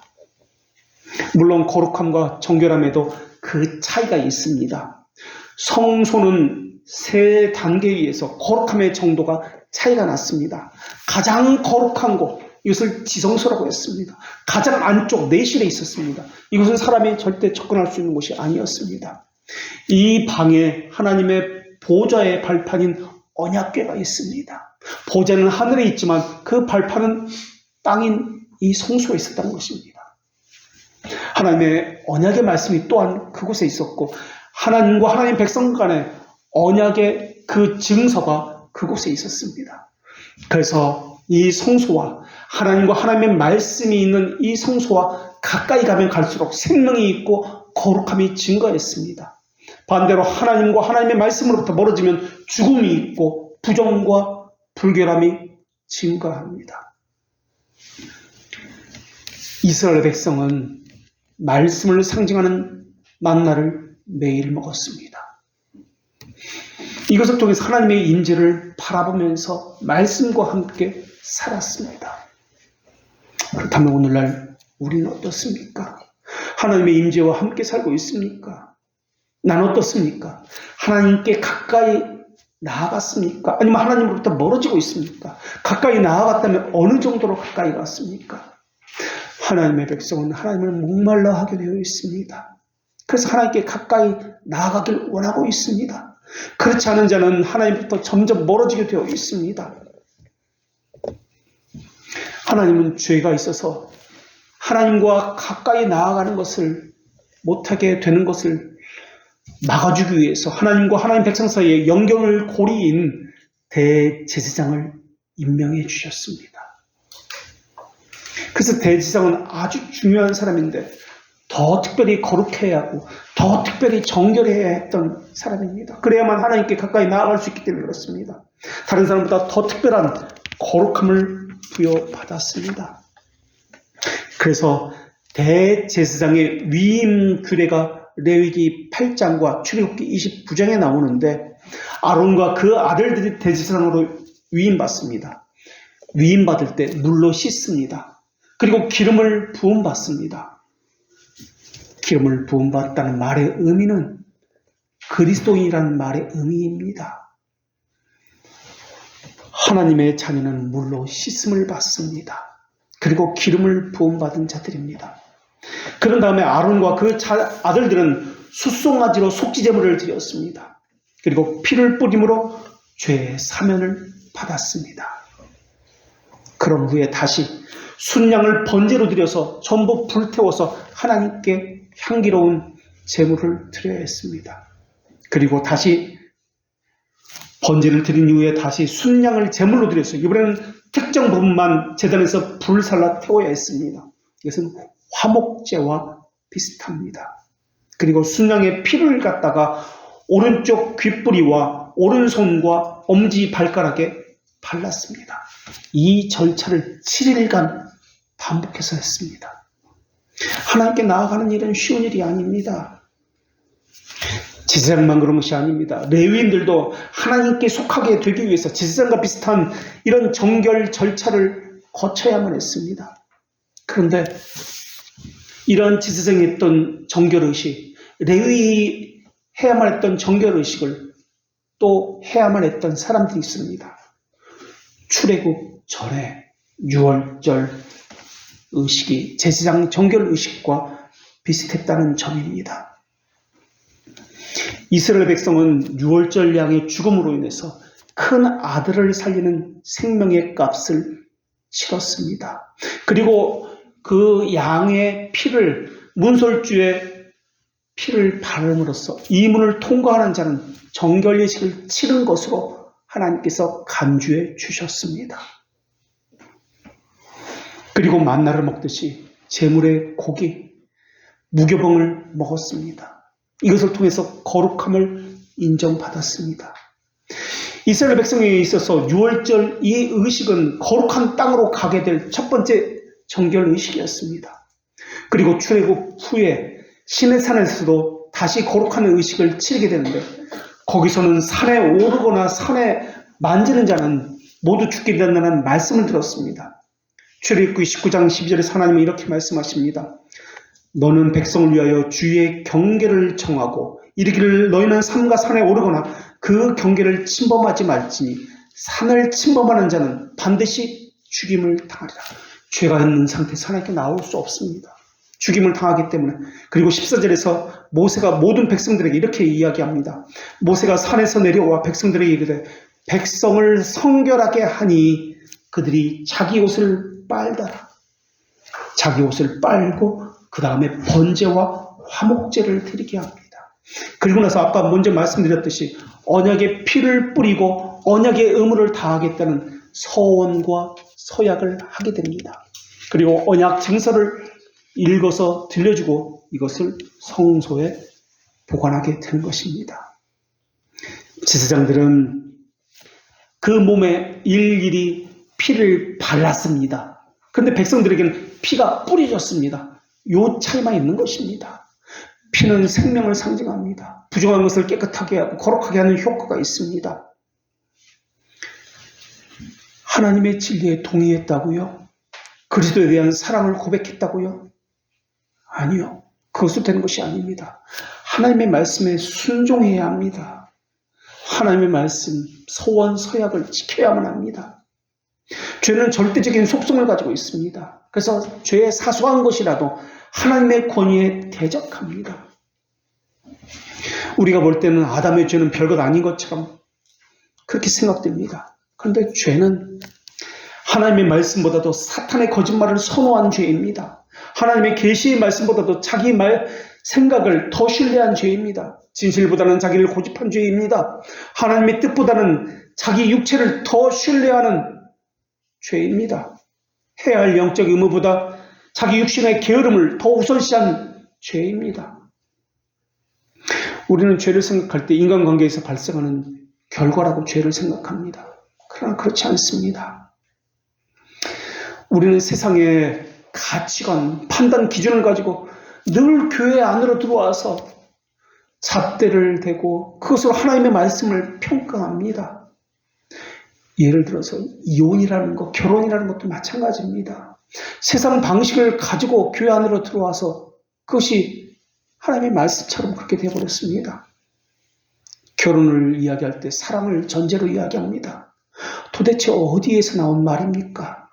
물론 거룩함과 정결함에도 그 차이가 있습니다. 성소는 세 단계에 의해서 거룩함의 정도가 차이가 났습니다. 가장 거룩한 곳, 이것을 지성소라고 했습니다. 가장 안쪽 내실에 있었습니다. 이것은 사람이 절대 접근할 수 있는 곳이 아니었습니다. 이 방에 하나님의 보좌의 발판인 언약궤가 있습니다. 보좌는 하늘에 있지만 그 발판은 땅인 이 성소에 있었다는 것입니다. 하나님의 언약의 말씀이 또한 그곳에 있었고 하나님과 하나님 백성 간의 언약의 그 증서가 그곳에 있었습니다. 그래서 이 성소와 하나님과 하나님의 말씀이 있는 이 성소와 가까이 가면 갈수록 생명이 있고 거룩함이 증가했습니다. 반대로 하나님과 하나님의 말씀으로부터 멀어지면 죽음이 있고 부정과 불결함이 증가합니다. 이스라엘 백성은 말씀을 상징하는 만나를 매일 먹었습니다. 이것을 통해서 하나님의 임재를 바라보면서 말씀과 함께 살았습니다. 그렇다면 오늘날 우리는 어떻습니까? 하나님의 임재와 함께 살고 있습니까? 난 어떻습니까? 하나님께 가까이 나아갔습니까? 아니면 하나님으로부터 멀어지고 있습니까? 가까이 나아갔다면 어느 정도로 가까이 갔습니까? 하나님의 백성은 하나님을 목말라 하게 되어 있습니다. 그래서 하나님께 가까이 나아가길 원하고 있습니다. 그렇지 않은 자는 하나님부터 점점 멀어지게 되어 있습니다. 하나님은 죄가 있어서 하나님과 가까이 나아가는 것을 못하게 되는 것을 막아주기 위해서 하나님과 하나님 백성 사이에 연결을 고리인 대제사장을 임명해 주셨습니다. 그래서 대제사장은 아주 중요한 사람인데 더 특별히 거룩해야 하고 더 특별히 정결해야 했던 사람입니다. 그래야만 하나님께 가까이 나아갈 수 있기 때문에 그렇습니다. 다른 사람보다 더 특별한 거룩함을 부여받았습니다. 그래서 대제사장의 위임 규례가 레위기 8장과 출애굽기 29장에 나오는데 아론과 그 아들들이 대제사장으로 위임받습니다. 위임받을 때 물로 씻습니다. 그리고 기름을 부음받습니다. 기름을 부음받다는 말의 의미는 그리스도인이라는 말의 의미입니다. 하나님의 자녀는 물로 씻음을 받습니다. 그리고 기름을 부음받은 자들입니다. 그런 다음에 아론과 그 아들들은 숫송아지로 속죄제물을 드렸습니다. 그리고 피를 뿌림으로 죄의 사면을 받았습니다. 그런 후에 다시 순양을 번제로 드려서 전부 불태워서 하나님께 향기로운 제물을 드려야 했습니다. 그리고 다시 번제를 드린 이후에 다시 순양을 제물로 드렸어요. 이번에는 특정 부분만 제단에서 불살라 태워야 했습니다. 이것은 화목제와 비슷합니다. 그리고 순양의 피를 갖다가 오른쪽 귓뿌리와 오른손과 엄지 발가락에 발랐습니다. 이 절차를 7일간 반복해서 했습니다. 하나님께 나아가는 일은 쉬운 일이 아닙니다. 제사장만 그런 것이 아닙니다. 레위인들도 하나님께 속하게 되기 위해서 제사장과 비슷한 이런 정결 절차를 거쳐야만 했습니다. 그런데 이런 제사장이 했던 정결의식, 레위 해야만 했던 정결의식을 또 해야만 했던 사람들이 있습니다. 출애굽 전에 6월절 의식이 제사장 정결의식과 비슷했다는 점입니다. 이스라엘 백성은 6월절 양의 죽음으로 인해서 큰 아들을 살리는 생명의 값을 치렀습니다. 그리고 그 양의 피를 문설주에 피를 바름으로써 이 문을 통과하는 자는 정결예식을 치른 것으로 하나님께서 간주해 주셨습니다. 그리고 만나를 먹듯이 제물의 고기, 무교병을 먹었습니다. 이것을 통해서 거룩함을 인정받았습니다. 이스라엘 백성에 있어서 6월절 이 의식은 거룩한 땅으로 가게 될 첫 번째 정결 의식이었습니다. 그리고 출애굽 후에 시내산에서도 다시 거룩한 의식을 치르게 되는데 거기서는 산에 오르거나 산에 만지는 자는 모두 죽게 된다는 말씀을 들었습니다. 출애굽기 19장 12절에 하나님은 이렇게 말씀하십니다. 너는 백성을 위하여 주의 경계를 정하고 이르기를 너희는 산과 산에 오르거나 그 경계를 침범하지 말지니 산을 침범하는 자는 반드시 죽임을 당하리라. 죄가 있는 상태에서 하나님께 나올 수 없습니다. 죽임을 당하기 때문에. 그리고 14절에서 모세가 모든 백성들에게 이렇게 이야기합니다. 모세가 산에서 내려와 백성들에게 이르되 백성을 성결하게 하니 그들이 자기 옷을 빨다라. 자기 옷을 빨고 그 다음에 번제와 화목제를 드리게 합니다. 그리고 나서 아까 먼저 말씀드렸듯이 언약의 피를 뿌리고 언약의 의무를 다하겠다는 서원과 서약을 하게 됩니다. 그리고 언약 증서를 읽어서 들려주고 이것을 성소에 보관하게 된 것입니다. 제사장들은 그 몸에 일일이 피를 발랐습니다. 그런데 백성들에게는 피가 뿌려졌습니다. 요 차이만 있는 것입니다. 피는 생명을 상징합니다. 부정한 것을 깨끗하게 하고 거룩하게 하는 효과가 있습니다. 하나님의 진리에 동의했다고요? 그리스도에 대한 사랑을 고백했다고요? 아니요. 그것도 되는 것이 아닙니다. 하나님의 말씀에 순종해야 합니다. 하나님의 말씀, 서원, 서약을 지켜야만 합니다. 죄는 절대적인 속성을 가지고 있습니다. 그래서 죄의 사소한 것이라도 하나님의 권위에 대적합니다. 우리가 볼 때는 아담의 죄는 별것 아닌 것처럼 그렇게 생각됩니다. 그런데 죄는 하나님의 말씀보다도 사탄의 거짓말을 선호한 죄입니다. 하나님의 계시의 말씀보다도 자기 생각을 더 신뢰한 죄입니다. 진실보다는 자기를 고집한 죄입니다. 하나님의 뜻보다는 자기 육체를 더 신뢰하는 죄입니다. 해야 할 영적 의무보다 자기 육신의 게으름을 더 우선시한 죄입니다. 우리는 죄를 생각할 때 인간관계에서 발생하는 결과라고 죄를 생각합니다. 그러나 그렇지 않습니다. 우리는 세상의 가치관, 판단 기준을 가지고 늘 교회 안으로 들어와서 잣대를 대고 그것으로 하나님의 말씀을 평가합니다. 예를 들어서 이혼이라는 것, 결혼이라는 것도 마찬가지입니다. 세상 방식을 가지고 교회 안으로 들어와서 그것이 하나님의 말씀처럼 그렇게 되어버렸습니다. 결혼을 이야기할 때 사랑을 전제로 이야기합니다. 도대체 어디에서 나온 말입니까?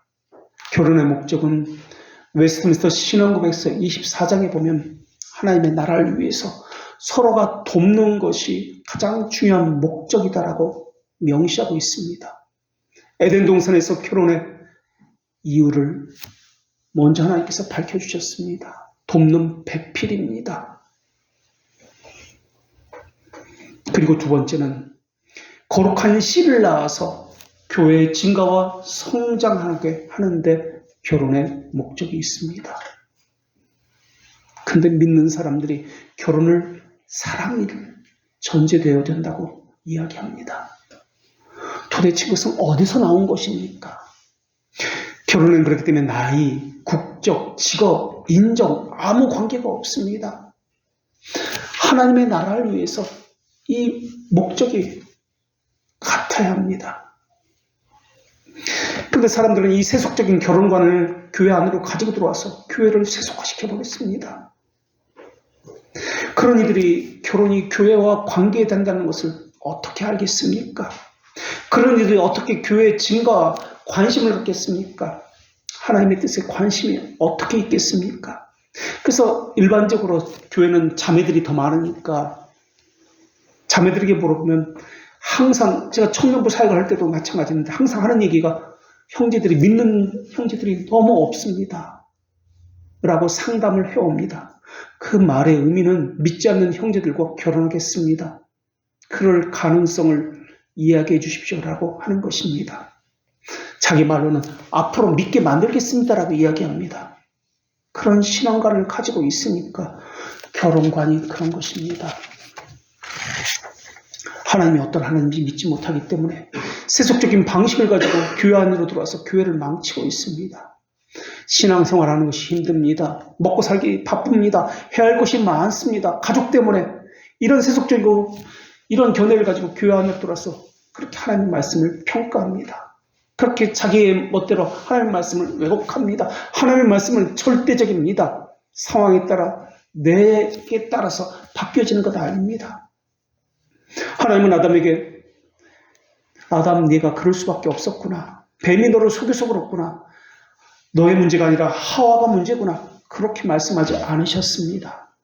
결혼의 목적은 웨스트민스터 신앙고백서 24장에 보면 하나님의 나라를 위해서 서로가 돕는 것이 가장 중요한 목적이다라고 명시하고 있습니다. 에덴 동산에서 결혼의 이유를 먼저 하나님께서 밝혀주셨습니다. 돕는 배필입니다. 그리고 두 번째는 거룩한 씨를 낳아서 교회의 증가와 성장하게 하는데 결혼의 목적이 있습니다. 근데 믿는 사람들이 결혼을 사랑을 전제되어야 된다고 이야기합니다. 도대체 그것은 어디서 나온 것입니까? 결혼은 그렇기 때문에 나이, 국적, 직업, 인종 아무 관계가 없습니다. 하나님의 나라를 위해서 이 목적이 같아야 합니다. 그런데 사람들은 이 세속적인 결혼관을 교회 안으로 가지고 들어와서 교회를 세속화시켜버렸습니다. 그런 이들이 결혼이 교회와 관계된다는 것을 어떻게 알겠습니까? 그런 이들이 어떻게 교회의 증가와 관심을 갖겠습니까? 하나님의 뜻에 관심이 어떻게 있겠습니까? 그래서 일반적으로 교회는 자매들이 더 많으니까 자매들에게 물어보면 항상 제가 청년부 사역을 할 때도 마찬가지인데 항상 하는 얘기가 형제들이 믿는 형제들이 너무 없습니다. 라고 상담을 해옵니다. 그 말의 의미는 믿지 않는 형제들과 결혼하겠습니다. 그럴 가능성을 이야기해 주십시오라고 하는 것입니다. 자기 말로는 앞으로 믿게 만들겠습니다라고 이야기합니다. 그런 신앙관을 가지고 있으니까 결혼관이 그런 것입니다. 하나님이 어떤 하나님인지 믿지 못하기 때문에 세속적인 방식을 가지고 교회 안으로 들어와서 교회를 망치고 있습니다. 신앙생활하는 것이 힘듭니다. 먹고 살기 바쁩니다. 해야 할 것이 많습니다. 가족 때문에 이런 세속적이고 이런 견해를 가지고 교회 안으로 들어와서 그렇게 하나님의 말씀을 평가합니다. 그렇게 자기의 멋대로 하나님의 말씀을 왜곡합니다. 하나님의 말씀은 절대적입니다. 상황에 따라 내게 따라서 바뀌어지는 것 아닙니다. 하나님은 아담에게 아담 네가 그럴 수밖에 없었구나. 뱀이 너를 속여서 그렇구나. 너의 문제가 아니라 하와가 문제구나. 그렇게 말씀하지 않으셨습니다.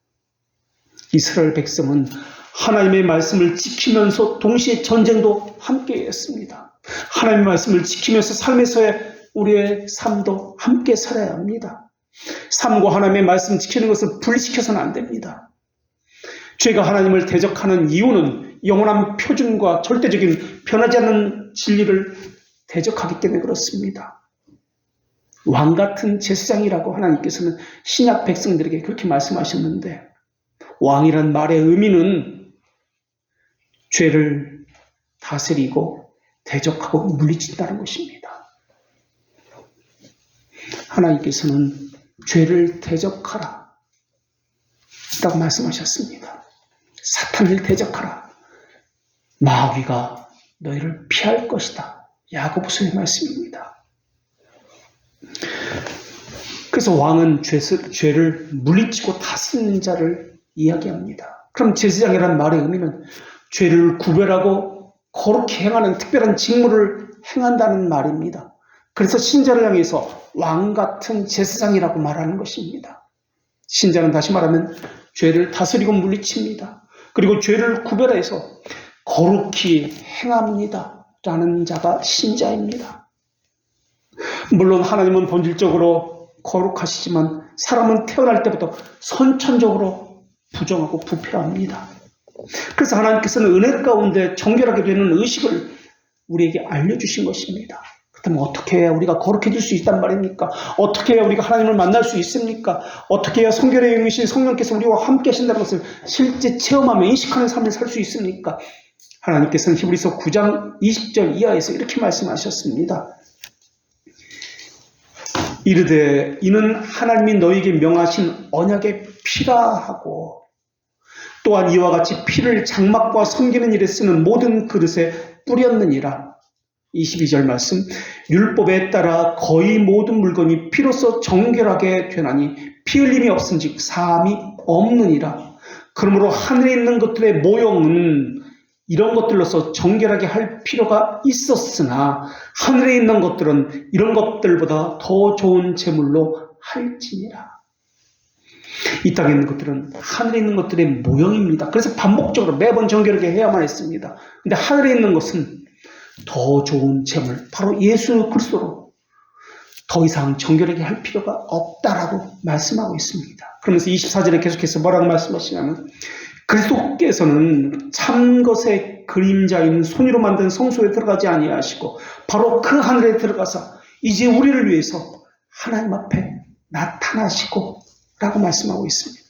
이스라엘 백성은 하나님의 말씀을 지키면서 동시에 전쟁도 함께 했습니다. 하나님의 말씀을 지키면서 삶에서의 우리의 삶도 함께 살아야 합니다. 삶과 하나님의 말씀 지키는 것을 분리시켜서는 안 됩니다. 죄가 하나님을 대적하는 이유는 영원한 표준과 절대적인 변하지 않는 진리를 대적하기 때문에 그렇습니다. 왕 같은 제사장이라고 하나님께서는 신약 백성들에게 그렇게 말씀하셨는데 왕이란 말의 의미는 죄를 다스리고 대적하고 물리친다는 것입니다. 하나님께서는 죄를 대적하라 라고 말씀하셨습니다. 사탄을 대적하라. 마귀가 너희를 피할 것이다. 야고보서의 말씀입니다. 그래서 왕은 죄를 물리치고 다스리는 자를 이야기합니다. 그럼 제사장이라는 말의 의미는 죄를 구별하고 거룩히 행하는 특별한 직무를 행한다는 말입니다. 그래서 신자를 향해서 왕 같은 제사장이라고 말하는 것입니다. 신자는 다시 말하면 죄를 다스리고 물리칩니다. 그리고 죄를 구별해서 거룩히 행합니다. 라는 자가 신자입니다. 물론 하나님은 본질적으로 거룩하시지만 사람은 태어날 때부터 선천적으로 부정하고 부패합니다. 그래서 하나님께서는 은혜 가운데 정결하게 되는 의식을 우리에게 알려주신 것입니다. 그럼 어떻게 해야 우리가 거룩해질 수 있단 말입니까? 어떻게 해야 우리가 하나님을 만날 수 있습니까? 어떻게 해야 성결의 영이신 성령께서 우리와 함께 하신다는 것을 실제 체험하며 인식하는 삶을 살 수 있습니까? 하나님께서는 히브리서 9장 20절 이하에서 이렇게 말씀하셨습니다. 이르되 이는 하나님이 너희에게 명하신 언약의 피라 하고 또한 이와 같이 피를 장막과 섬기는 일에 쓰는 모든 그릇에 뿌렸느니라. 22절 말씀, 율법에 따라 거의 모든 물건이 피로써 정결하게 되나니 피 흘림이 없은즉 사함이 없느니라. 그러므로 하늘에 있는 것들의 모형은 이런 것들로서 정결하게 할 필요가 있었으나 하늘에 있는 것들은 이런 것들보다 더 좋은 제물로 할지니라. 이 땅에 있는 것들은 하늘에 있는 것들의 모형입니다. 그래서 반복적으로 매번 정결하게 해야만 했습니다. 근데 하늘에 있는 것은 더 좋은 제물, 바로 예수 그리스도로 더 이상 정결하게 할 필요가 없다라고 말씀하고 있습니다. 그러면서 24절에 계속해서 뭐라고 말씀하시냐면 그리스도께서는 참 것의 그림자인 손으로 만든 성소에 들어가지 아니하시고 바로 그 하늘에 들어가서 이제 우리를 위해서 하나님 앞에 나타나시고 라고 말씀하고 있습니다.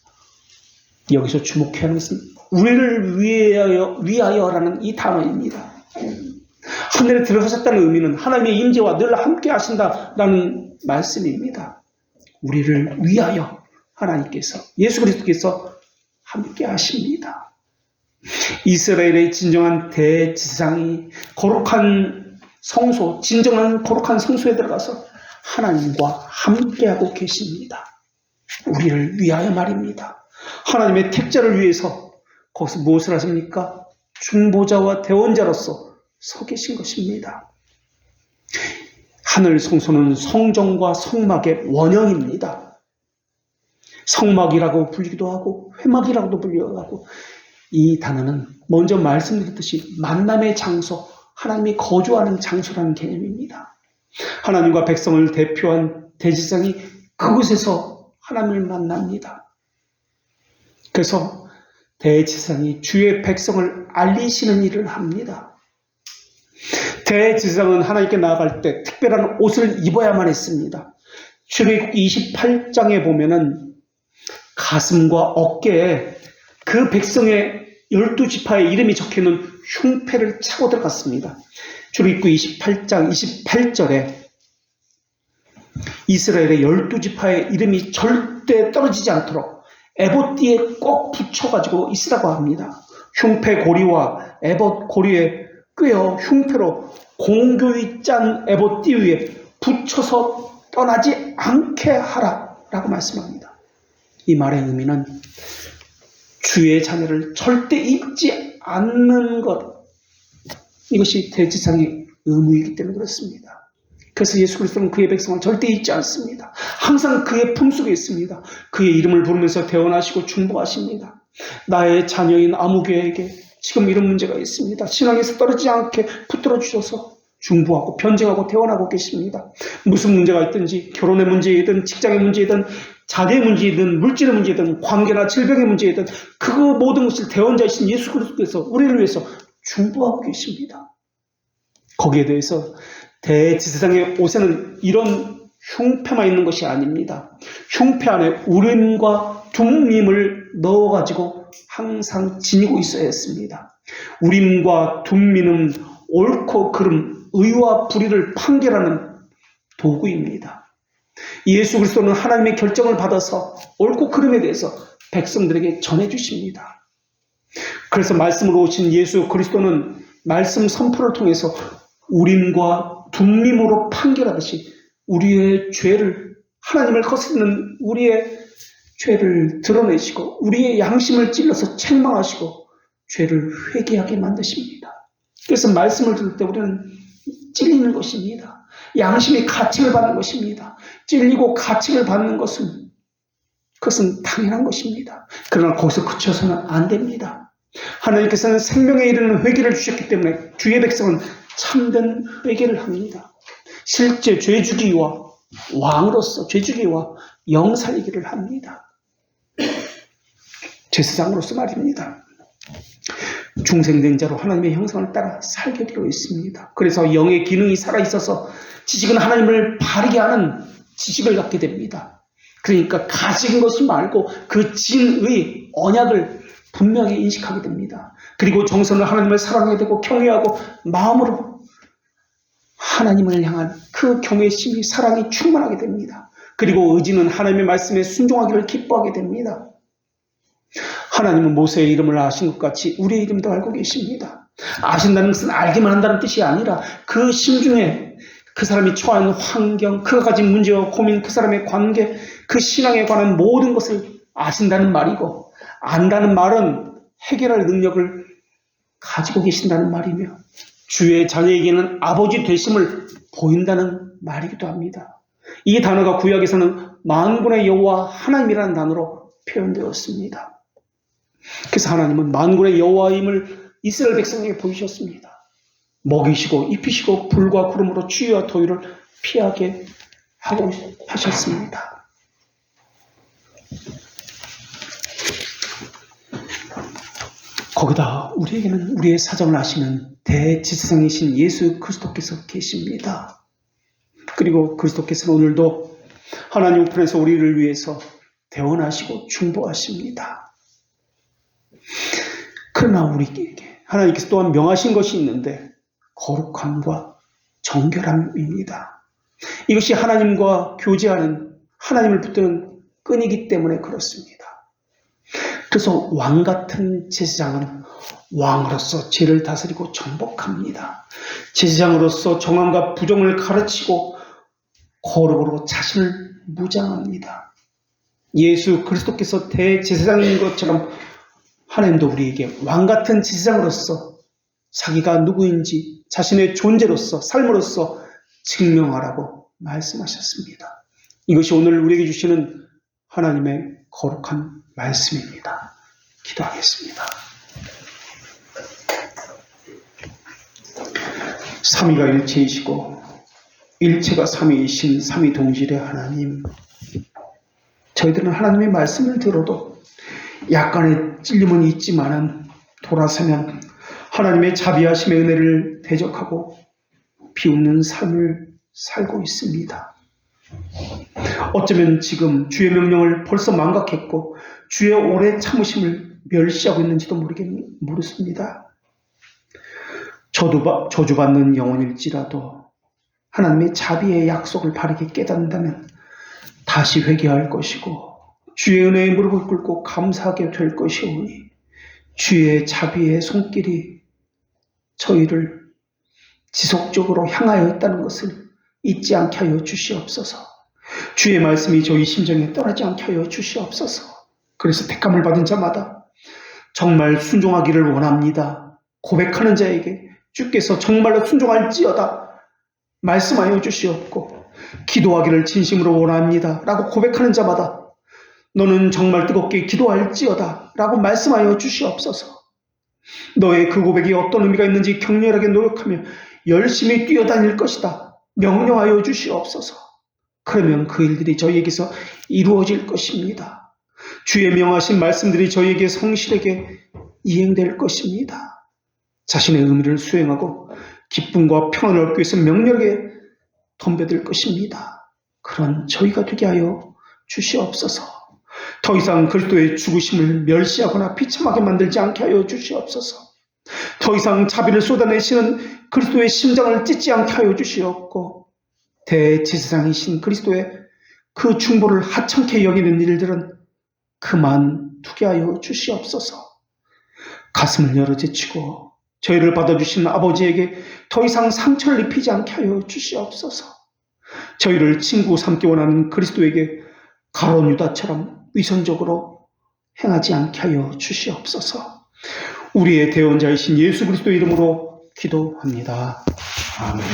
여기서 주목해야 하는 것은 우리를 위하여라는 이 단어입니다. 하늘에 들어가셨다는 의미는 하나님의 임재와 늘 함께 하신다라는 말씀입니다. 우리를 위하여 하나님께서 예수 그리스도께서 함께 하십니다. 이스라엘의 진정한 대지상이 거룩한 성소, 진정한 거룩한 성소에 들어가서 하나님과 함께하고 계십니다. 우리를 위하여 말입니다. 하나님의 택자를 위해서 거기서 무엇을 하십니까? 중보자와 대원자로서 서 계신 것입니다. 하늘 성소는 성전과 성막의 원형입니다. 성막이라고 불리기도 하고 회막이라고도 불리기도 하고 이 단어는 먼저 말씀드렸듯이 만남의 장소, 하나님이 거주하는 장소라는 개념입니다. 하나님과 백성을 대표한 대제사장이 그곳에서 하나님을 만납니다. 그래서 대제사장이 주의 백성을 알리시는 일을 합니다. 대제사장은 하나님께 나아갈 때 특별한 옷을 입어야만 했습니다. 출애굽기 28장에 보면은 가슴과 어깨에 그 백성의 12지파의 이름이 적혀있는 흉패를 차고 들어갔습니다. 출애굽기 28장 28절에 이스라엘의 12지파의 이름이 절대 떨어지지 않도록 에봇띠에 꼭 붙여가지고 있으라고 합니다. 흉패 고리와 에봇 고리에 꿰어 흉패로 공교히 짠 에봇띠 위에 붙여서 떠나지 않게 하라라고 말씀합니다. 이 말의 의미는 주의 자녀를 절대 잊지 않는 것, 이것이 대제사장의 의무이기 때문에 그렇습니다. 그래서 예수 그리스도는 그의 백성을 절대 잊지 않습니다. 항상 그의 품속에 있습니다. 그의 이름을 부르면서 대언하시고 중보하십니다. 나의 자녀인 아무개에게 지금 이런 문제가 있습니다. 신앙에서 떨어지지 않게 붙들어 주셔서 중보하고 변증하고 대언하고 계십니다. 무슨 문제가 있든지 결혼의 문제이든 직장의 문제이든 자녀의 문제이든 물질의 문제이든 관계나 질병의 문제이든 그 모든 것을 대언자이신 예수 그리스도께서 우리를 위해서 중보하고 계십니다. 거기에 대해서 대제사장의 옷에는 이런 흉패만 있는 것이 아닙니다. 흉패 안에 우림과 둠밈을 넣어가지고 항상 지니고 있어야 했습니다. 우림과 둠밈은 옳고 그름, 의와 불의를 판결하는 도구입니다. 예수 그리스도는 하나님의 결정을 받아서 옳고 그름에 대해서 백성들에게 전해주십니다. 그래서 말씀으로 오신 예수 그리스도는 말씀 선포를 통해서 우림과 둠밈으로 판결하듯이 우리의 죄를, 하나님을 거스르는 우리의 죄를 드러내시고 우리의 양심을 찔러서 책망하시고 죄를 회개하게 만드십니다. 그래서 말씀을 들을 때 우리는 찔리는 것입니다. 양심이 가책을 받는 것입니다. 찔리고 가책을 받는 것은 그것은 당연한 것입니다. 그러나 거기서 그쳐서는 안 됩니다. 하나님께서는 생명에 이르는 회개를 주셨기 때문에 주의 백성은 참된 회개를 합니다. 실제 죄주기와 왕으로서 죄주기와 영살리기를 합니다. 제사장으로서 말입니다. 중생된 자로 하나님의 형상을 따라 살게 되어 있습니다. 그래서 영의 기능이 살아있어서 지식은 하나님을 바르게 하는 지식을 갖게 됩니다. 그러니까 가진 것이 말고 그 진의 언약을 분명히 인식하게 됩니다. 그리고 정성을 하나님을 사랑해야 되고 경외하고 마음으로 하나님을 향한 그 경외심이 사랑이 충만하게 됩니다. 그리고 의지는 하나님의 말씀에 순종하기를 기뻐하게 됩니다. 하나님은 모세의 이름을 아신 것 같이 우리의 이름도 알고 계십니다. 아신다는 것은 알기만 한다는 뜻이 아니라 그 심중에 그 사람이 처한 환경, 그가 가진 문제와 고민, 그 사람의 관계, 그 신앙에 관한 모든 것을 아신다는 말이고, 안다는 말은 해결할 능력을 가지고 계신다는 말이며 주의 자녀에게는 아버지 되심을 보인다는 말이기도 합니다. 이 단어가 구약에서는 만군의 여호와 하나님이라는 단어로 표현되었습니다. 그래서 하나님은 만군의 여호와임을 이스라엘 백성에게 보이셨습니다. 먹이시고 입히시고 불과 구름으로 추위와 더위를 피하게 하고 하셨습니다. 거기다 우리에게는 우리의 사정을 아시는 대지사장이신 예수 그리스도께서 계십니다. 그리고 그리스도께서는 오늘도 하나님 우편에서 우리를 위해서 대원하시고 중보하십니다. 그러나 우리에게 하나님께서 또한 명하신 것이 있는데 거룩함과 정결함입니다. 이것이 하나님과 교제하는 하나님을 붙드는 끈이기 때문에 그렇습니다. 그래서 왕 같은 제사장은 왕으로서 죄를 다스리고 정복합니다. 제사장으로서 정함과 부정을 가르치고 거룩으로 자신을 무장합니다. 예수 그리스도께서 대제사장인 것처럼 하나님도 우리에게 왕 같은 제사장으로서 자기가 누구인지 자신의 존재로서 삶으로서 증명하라고 말씀하셨습니다. 이것이 오늘 우리에게 주시는 하나님의 거룩한 말씀입니다. 기도하겠습니다. 삼위가 일체이시고 일체가 삼위이신 삼위동질의 하나님, 저희들은 하나님의 말씀을 들어도 약간의 찔림은 있지만은 돌아서면 하나님의 자비하심의 은혜를 대적하고 비웃는 삶을 살고 있습니다. 어쩌면 지금 주의 명령을 벌써 망각했고 주의 오래 참으심을 멸시하고 있는지도 모르겠습니다. 저주받는 영혼일지라도 하나님의 자비의 약속을 바르게 깨닫는다면 다시 회개할 것이고 주의 은혜에 무릎을 꿇고 감사하게 될 것이오니 주의 자비의 손길이 저희를 지속적으로 향하여 있다는 것을 잊지 않게 하여 주시옵소서. 주의 말씀이 저희 심정에 떠나지 않게 하여 주시옵소서. 그래서 택함을 받은 자마다 정말 순종하기를 원합니다. 고백하는 자에게 주께서 정말로 순종할지어다 말씀하여 주시옵고, 기도하기를 진심으로 원합니다 라고 고백하는 자마다 너는 정말 뜨겁게 기도할지어다 라고 말씀하여 주시옵소서. 너의 그 고백이 어떤 의미가 있는지 격렬하게 노력하며 열심히 뛰어다닐 것이다 명령하여 주시옵소서. 그러면 그 일들이 저희에게서 이루어질 것입니다. 주의 명하신 말씀들이 저희에게 성실하게 이행될 것입니다. 자신의 의미를 수행하고 기쁨과 평안을 얻기 위해서 명렬하게 덤벼들 것입니다. 그런 저희가 되게 하여 주시옵소서. 더 이상 그리스도의 죽으심을 멸시하거나 비참하게 만들지 않게 하여 주시옵소서. 더 이상 자비를 쏟아내시는 그리스도의 심장을 찢지 않게 하여 주시옵고, 대제사장이신 그리스도의 그 중보를 하찮게 여기는 일들은 그만두게 하여 주시옵소서. 가슴을 열어 제치고 저희를 받아주신 아버지에게 더 이상 상처를 입히지 않게 하여 주시옵소서. 저희를 친구 삼기 원하는 그리스도에게 가룟 유다처럼 위선적으로 행하지 않게 하여 주시옵소서. 우리의 대원자이신 예수 그리스도 이름으로 기도합니다. 아멘.